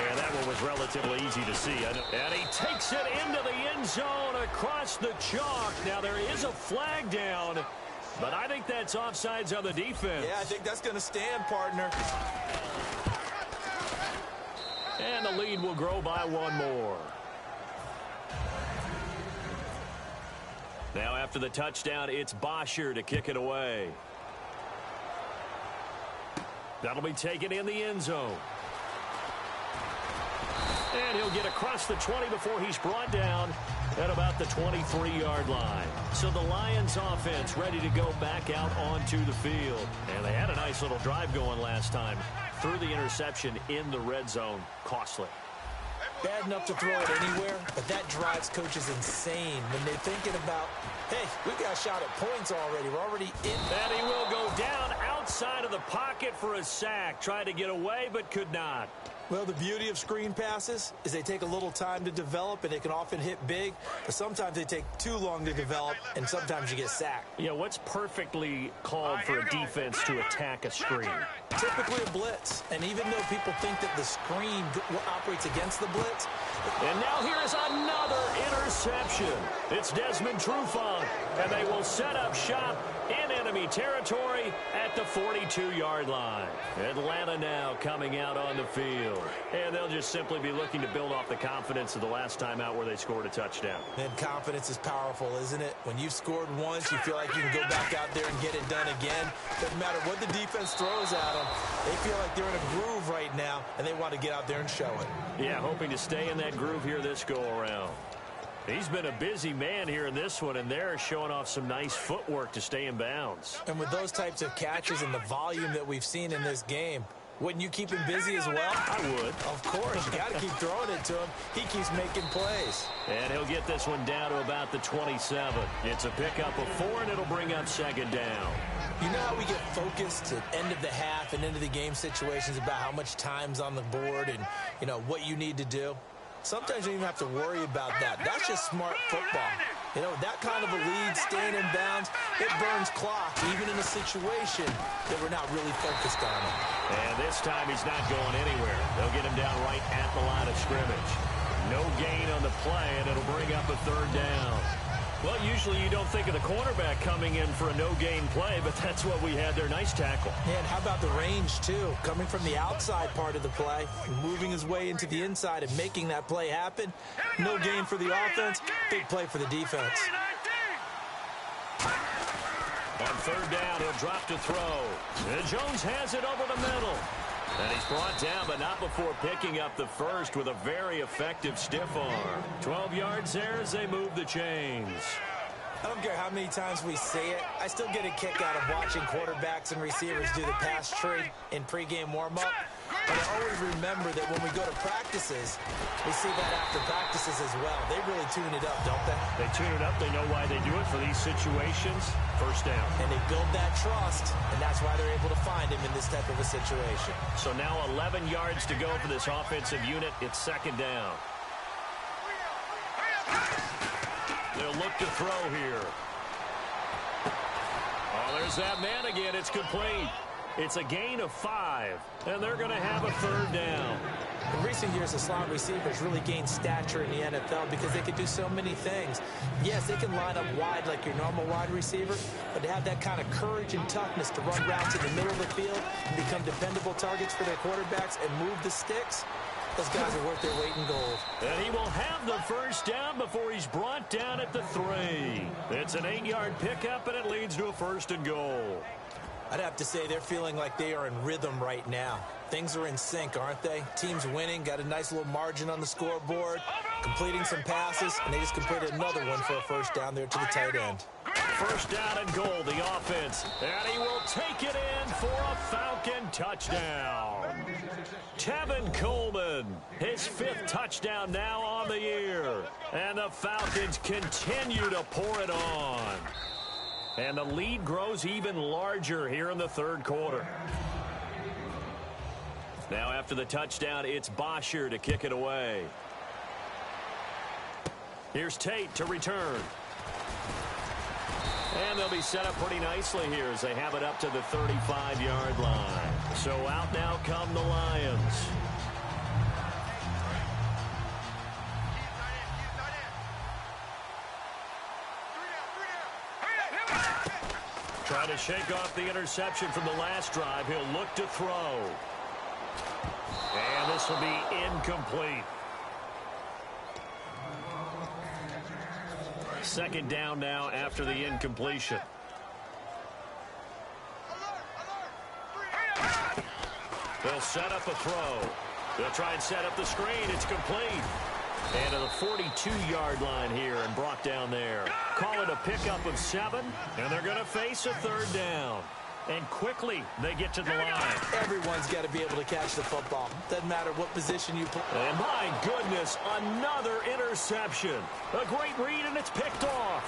And that one was relatively easy to see. And he takes it into the end zone across the chalk. Now, there is a flag down, but I think that's offsides on the defense. Yeah, I think that's going to stand, partner. And the lead will grow by 1 more. Now, after the touchdown, it's Bosher to kick it away. That'll be taken in the end zone. And he'll get across the 20 before he's brought down at about the 23-yard line. So the Lions offense ready to go back out onto the field. And they had a nice little drive going last time. Threw the interception in the red zone. Costly. Bad enough to throw it anywhere, but that drives coaches insane when they're thinking about, hey, we got a shot at points already. We're already in. And he will go down outside of the pocket for a sack. Tried to get away, but could not. Well, the beauty of screen passes is they take a little time to develop, and they can often hit big, but sometimes they take too long to develop, and sometimes you get sacked. Yeah, what's perfectly called for a defense to attack a screen? Typically a blitz, and even though people think that the screen operates against the blitz. And now here is another interception. It's Desmond Trufant, and they will set up shop in enemy territory at the 42-yard line. Atlanta now coming out on the field. And they'll just simply be looking to build off the confidence of the last time out where they scored a touchdown. And confidence is powerful, isn't it? When you've scored once, you feel like you can go back out there and get it done again. Doesn't matter what the defense throws at them. They feel like they're in a groove right now, and they want to get out there and show it. Yeah, hoping to stay in that groove here this go-around. He's been a busy man here in this one, and they're showing off some nice footwork to stay in bounds. And with those types of catches and the volume that we've seen in this game, wouldn't you keep him busy as well? I would. Of course. You got to keep throwing it to him. He keeps making plays. And he'll get this one down to about the 27. It's a pickup of 4, and it'll bring up second down. You know how we get focused at end of the half and into the game situations about how much time's on the board and, you know, what you need to do? Sometimes you don't even have to worry about that. That's just smart football. You know, that kind of a lead, staying in bounds, it burns clock, even in a situation that we're not really focused on it. And this time he's not going anywhere. They'll get him down right at the line of scrimmage. No gain on the play, and it'll bring up a third down. Well, usually you don't think of the cornerback coming in for a no-gain play, but that's what we had there. Nice tackle. And how about the range, too? Coming from the outside part of the play, moving his way into the inside and making that play happen. No gain for the offense, big play for the defense. On third down, he'll drop to throw. And Jones has it over the middle. And he's brought down, but not before picking up the first with a very effective stiff arm. 12 yards there as they move the chains. I don't care how many times we say it, I still get a kick out of watching quarterbacks and receivers do the pass tree in pregame warm-up. But I always remember that when we go to practices, we see that after practices as well. They really tune it up, don't they? They tune it up. They know why they do it for these situations. First down. And they build that trust, and that's why they're able to find him in this type of a situation. So now 11 yards to go for this offensive unit. It's second down. They'll look to throw here. Oh, there's that man again. It's complete. It's a gain of 5, and they're going to have a third down. In recent years, the slot receivers really gained stature in the NFL because they can do so many things. Yes, they can line up wide like your normal wide receiver, but to have that kind of courage and toughness to run routes in the middle of the field and become dependable targets for their quarterbacks and move the sticks, those guys are worth their weight in gold. And he will have the first down before he's brought down at the 3. It's an 8-yard pickup, and it leads to a 1st and goal. I'd have to say they're feeling like they are in rhythm right now. Things are in sync, aren't they? Team's winning, got a nice little margin on the scoreboard, completing some passes, and they just completed another one for a first down there to the tight end. First down and goal, the offense, and he will take it in for a Falcon touchdown. Tevin Coleman, his 5th touchdown now on the year, and the Falcons continue to pour it on. And the lead grows even larger here in the 3rd quarter. Now after the touchdown, it's Bosher to kick it away. Here's Tate to return. And they'll be set up pretty nicely here as they have it up to the 35-yard line. So out now come the Lions. Trying to shake off the interception from the last drive. He'll look to throw. And this will be incomplete. 2nd down now after the incompletion. They'll set up a throw. They'll try and set up the screen. It's complete. And to the 42-yard line here and brought down there. Call it a pickup of 7, and they're going to face a 3rd down. And quickly, they get to the line. Everyone's got to be able to catch the football. Doesn't matter what position you play. And my goodness, another interception. A great read, and it's picked off.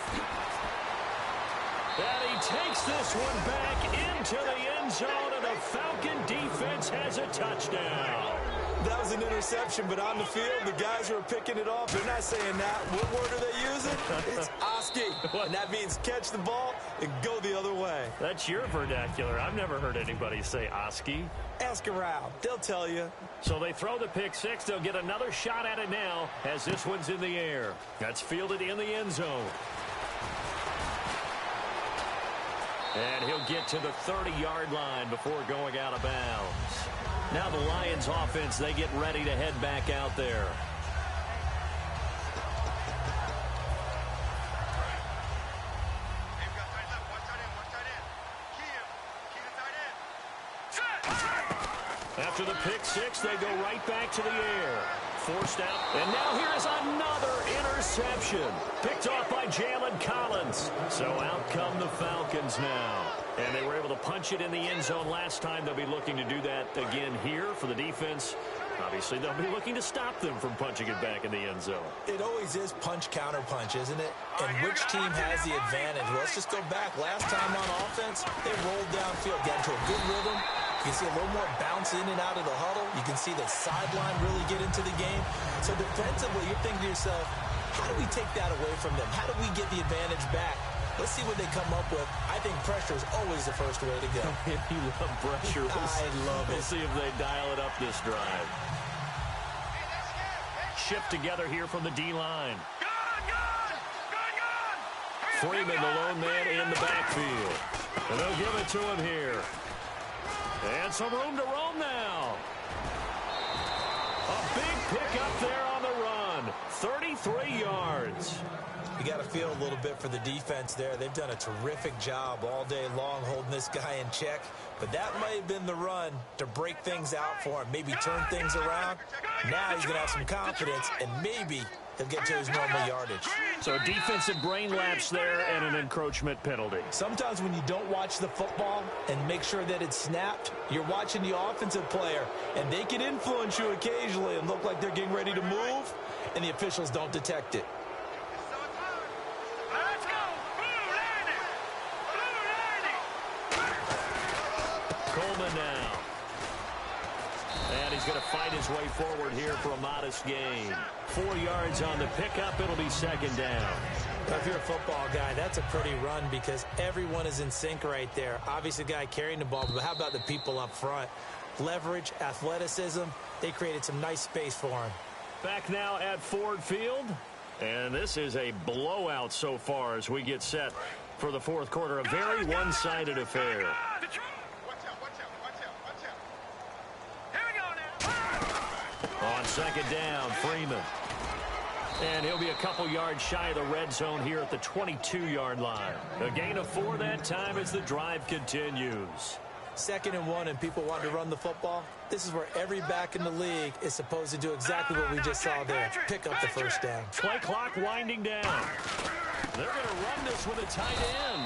And he takes this one back into the end zone, and the Falcon defense has a touchdown. That was an interception, but on the field, the guys who are picking it off, they're not saying that. What word are they using? It's Oski. And that means catch the ball and go the other way. That's your vernacular. I've never heard anybody say Oski. Ask around. They'll tell you. So they throw the pick 6. They'll get another shot at it now as this one's in the air. That's fielded in the end zone. And he'll get to the 30-yard line before going out of bounds. Now the Lions offense, they get ready to head back out there. After the pick 6, they go right back to the air. Forced out. And now here is another interception. Picked off by Jalen Collins. So out come the Falcons now. And they were able to punch it in the end zone last time. They'll be looking to do that again here for the defense. Obviously, they'll be looking to stop them from punching it back in the end zone. It always is punch-counter-punch, isn't it? And which team has the advantage? Well, let's just go back. Last time on offense, they rolled downfield, got into a good rhythm. You can see a little more bounce in and out of the huddle. You can see the sideline really get into the game. So defensively, you're thinking to yourself, how do we take that away from them? How do we get the advantage back? Let's see what they come up with. I think pressure is always the first way to go. You love pressure. I love it. We'll see if they dial it up this drive. Shift together here from the D-line. Freeman, the lone man in the backfield. And they'll give it to him here. And some room to roam now. A big pickup there on the run. 33 yards. You got to feel a little bit for the defense there. They've done a terrific job all day long holding this guy in check. But that might have been the run to break things out for him, maybe turn things around. Now he's going to have some confidence, and maybe he'll get to his normal yardage. So a defensive brain lapse there and an encroachment penalty. Sometimes when you don't watch the football and make sure that it's snapped, you're watching the offensive player, and they can influence you occasionally and look like they're getting ready to move, and the officials don't detect it. Coleman now. And he's going to fight his way forward here for a modest gain. 4 yards on the pickup. It'll be 2nd down. If you're a football guy, that's a pretty run because everyone is in sync right there. Obviously, the guy carrying the ball, but how about the people up front? Leverage, athleticism, they created some nice space for him. Back now at Ford Field, and this is a blowout so far as we get set for the fourth quarter. A very one-sided affair. On second down, Freeman. And he'll be a couple yards shy of the red zone here at the 22-yard line. A gain of 4 that time as the drive continues. 2nd and 1 and people want to run the football. This is where every back in the league is supposed to do exactly what we just saw there. Pick up the first down. Play clock winding down. They're going to run this with a tight end.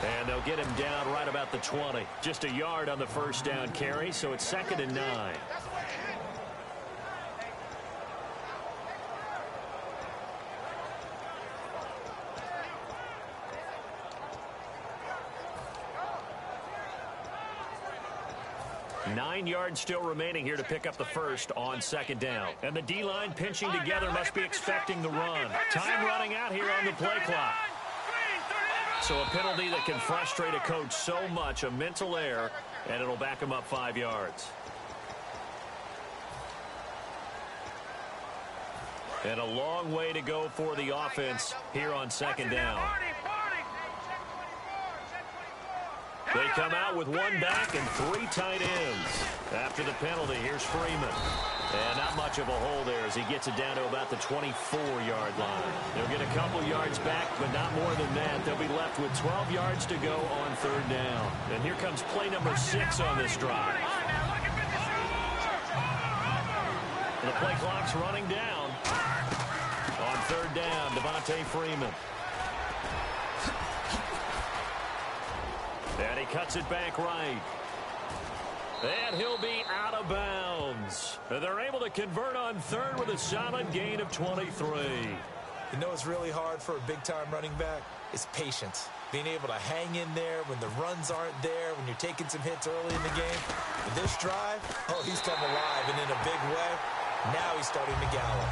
And they'll get him down right about the 20. Just a yard on the first down carry, so it's 2nd and 9. Nine yards still remaining here to pick up the first on second down. And the D-line pinching together must be expecting the run. Time running out here on the play clock. So a penalty that can frustrate a coach so much, a mental error, and it'll back him up 5 yards. And a long way to go for the offense here on second down. They come out with 1 back and 3 tight ends. After the penalty, here's Freeman. And not much of a hole there as he gets it down to about the 24-yard line. They'll get a couple yards back, but not more than that. They'll be left with 12 yards to go on third down. And here comes play number 6 on this drive. The play clock's running down. On third down, Devontae Freeman. And he cuts it back right. And he'll be out of bounds. And they're able to convert on third with a solid gain of 23. You know what's really hard for a big-time running back? It's patience. Being able to hang in there when the runs aren't there, when you're taking some hits early in the game. With this drive, oh, he's come alive, and in a big way, now he's starting to gallop.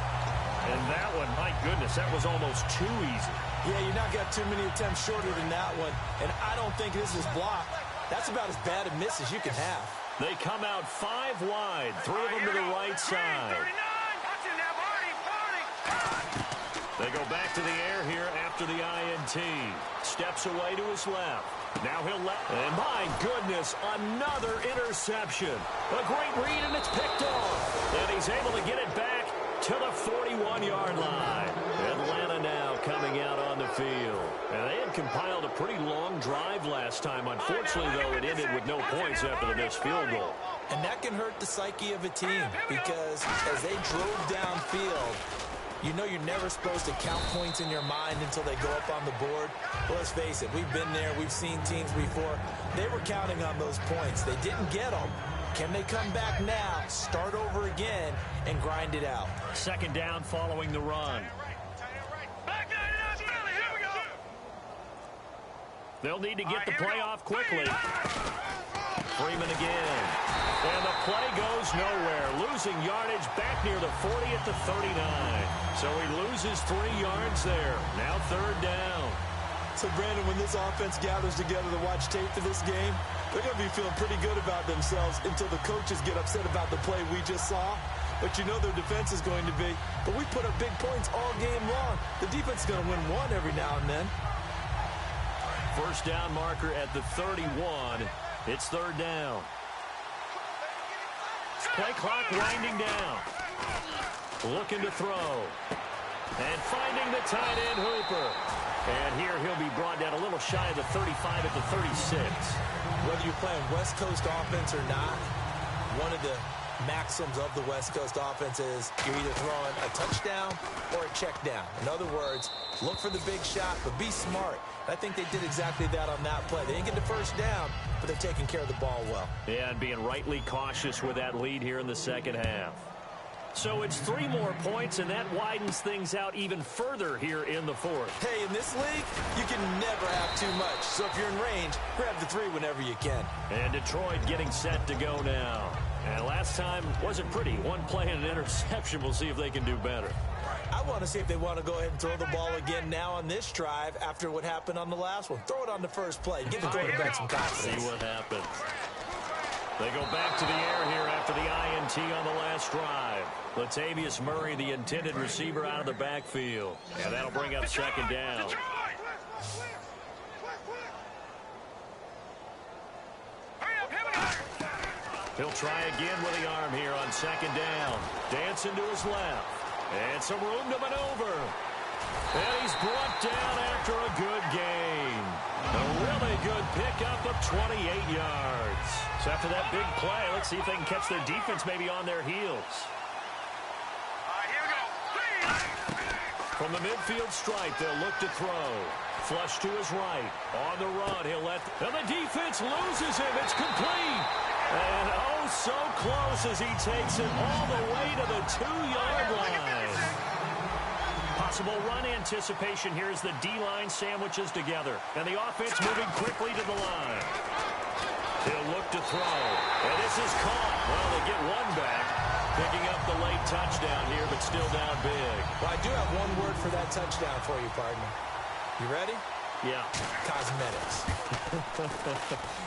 And that one, my goodness, that was almost too easy. Yeah, you're not got too many attempts shorter than that one, and I don't think this was blocked. That's about as bad a miss as you can have. They come out 5 wide, 3 of them to the right side. They go back to the air here after the INT. Steps away to his left. Now he'll let... And my goodness, another interception. A great read, and it's picked off. And he's able to get it back to the 41-yard line. Atlanta now coming out on the field. And they had compiled a pretty long drive last time. Unfortunately, though, it ended with no points after the missed field goal. And that can hurt the psyche of a team because as they drove downfield, you know you're never supposed to count points in your mind until they go up on the board. But let's face it, we've been there. We've seen teams before. They were counting on those points. They didn't get them. Can they come back now, start over again, and grind it out? Second down following the run. They'll need to get the play off quickly. Freeman again. And the play goes nowhere. Losing yardage back near the 40 at the 39. So he loses 3 yards there. Now third down. So, Brandon, when this offense gathers together to watch tape for this game, they're going to be feeling pretty good about themselves until the coaches get upset about the play we just saw. But you know their defense is going to be. But we put up big points all game long. The defense is going to win one every now and then. First down marker at the 31. It's third down. Play clock winding down. Looking to throw. And finding the tight end Hooper. And here he'll be brought down a little shy of the 35 at the 36. Whether you're playing West Coast offense or not, one of the maxims of the West Coast offense is you're either throwing a touchdown or a check down. In other words, look for the big shot, but be smart. I think they did exactly that on that play. They didn't get the first down, but they're taking care of the ball well. Yeah, and being rightly cautious with that lead here in the second half. So it's 3 more points, and that widens things out even further here in the fourth. Hey, in this league, you can never have too much. So if you're in range, grab the 3 whenever you can. And Detroit getting set to go now. And last time wasn't pretty. 1 play and an interception. We'll see if they can do better. I want to see if they want to go ahead and throw the ball again now on this drive after what happened on the last one. Throw it on the first play. Give the quarterback some confidence. See what happens. They go back to the air here after the INT on the last drive. Latavius Murray, the intended receiver, out of the backfield. And that'll bring up second down. He'll try again with the arm here on second down. Dancing to his left. And some room to maneuver. And he's brought down after a good gain. A really good pickup of 28 yards. So after that big play, let's see if they can catch their defense maybe on their heels. Here we go. From the midfield stripe, they'll look to throw. Flush to his right. On the run, he'll let... And the defense loses him. It's complete. And oh, so close as he takes it all the way to the 2-yard line. Possible run anticipation here as the D-line sandwiches together. And the offense moving quickly to the line. He'll look to throw. And this is caught. Well, they get one back. Picking up the late touchdown here, but still down big. Well, I do have one word for that touchdown for you, partner. You ready? Yeah. Cosmetics.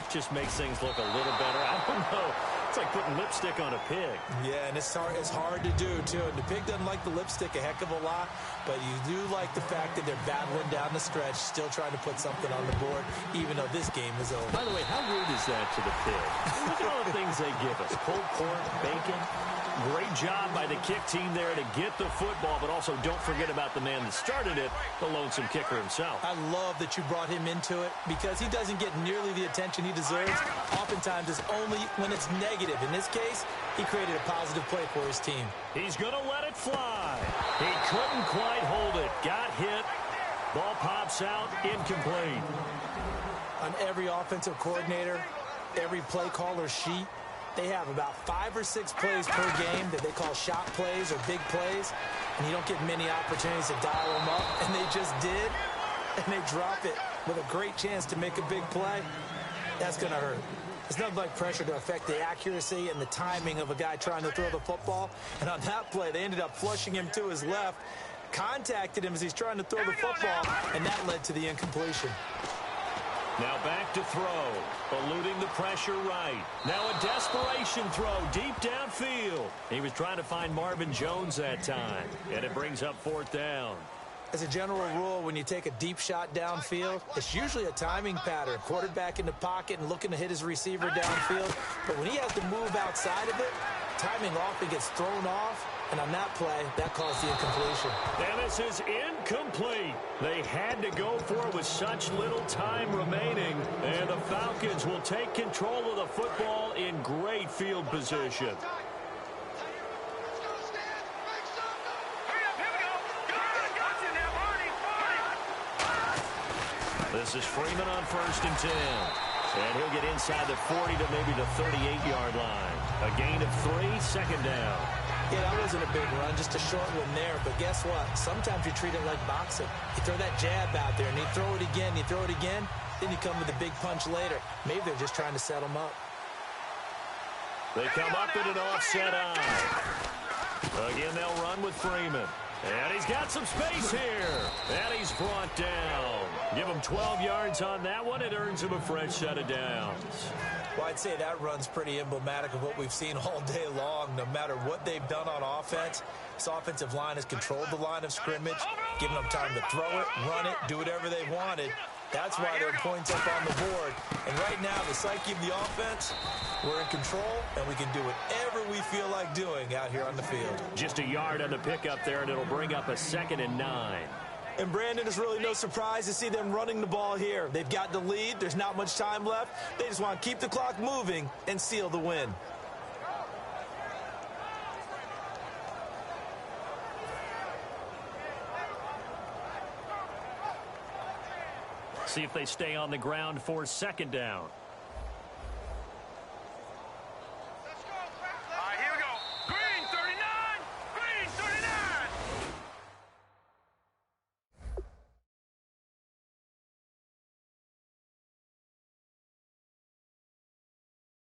Just makes things look a little better. I don't know. It's like putting lipstick on a pig. Yeah, and it's hard to do, too. And the pig doesn't like the lipstick a heck of a lot, but you do like the fact that they're battling down the stretch, still trying to put something on the board, even though this game is over. By the way, how rude is that to the pig? Look at all the things they give us. Pulled pork, bacon. Great job by the kick team there to get the football, but also don't forget about the man that started it, the lonesome kicker himself. I love that you brought him into it because he doesn't get nearly the attention he deserves. Oftentimes, it's only when it's negative. In this case, he created a positive play for his team. He's going to let it fly. He couldn't quite hold it. Got hit. Ball pops out. Incomplete. On every offensive coordinator, every play caller sheet, they have about 5 or 6 plays per game that they call shot plays or big plays, and you don't get many opportunities to dial them up, and they just did, and they drop it with a great chance to make a big play. That's going to hurt. It's nothing like pressure to affect the accuracy and the timing of a guy trying to throw the football, and on that play, they ended up flushing him to his left, contacted him as he's trying to throw the football, and that led to the incompletion. Now back to throw, eluding the pressure right. Now a desperation throw deep downfield. He was trying to find Marvin Jones that time, and it brings up fourth down. As a general rule, when you take a deep shot downfield, it's usually a timing pattern. Quarterback in the pocket and looking to hit his receiver downfield. But when he has to move outside of it, timing often gets thrown off. And on that play, that caused the incompletion. And this is incomplete. They had to go for it with such little time remaining. And the Falcons will take control of the football in great field position. This is Freeman on 1st and 10. And he'll get inside the 40 to maybe the 38-yard line. A gain of 3, second down. Yeah, that wasn't a big run, just a short one there. But guess what? Sometimes you treat it like boxing. You throw that jab out there, and you throw it again, then you come with a big punch later. Maybe they're just trying to set him up. They come up in an offset eye. Again, they'll run with Freeman. And he's got some space here. And he's brought down. Give him 12 yards on that one. It earns him a fresh set of downs. Well, I'd say that run's pretty emblematic of what we've seen all day long. No matter what they've done on offense, this offensive line has controlled the line of scrimmage, given them time to throw it, run it, do whatever they wanted. That's why they're points up on the board. And right now, the psyche of the offense, we're in control, and we can do whatever we feel like doing out here on the field. Just a yard on the pickup there, and it'll bring up a 2nd and 9. And Brandon, it's really no surprise to see them running the ball here. They've got the lead. There's not much time left. They just want to keep the clock moving and seal the win. See if they stay on the ground for 2nd down.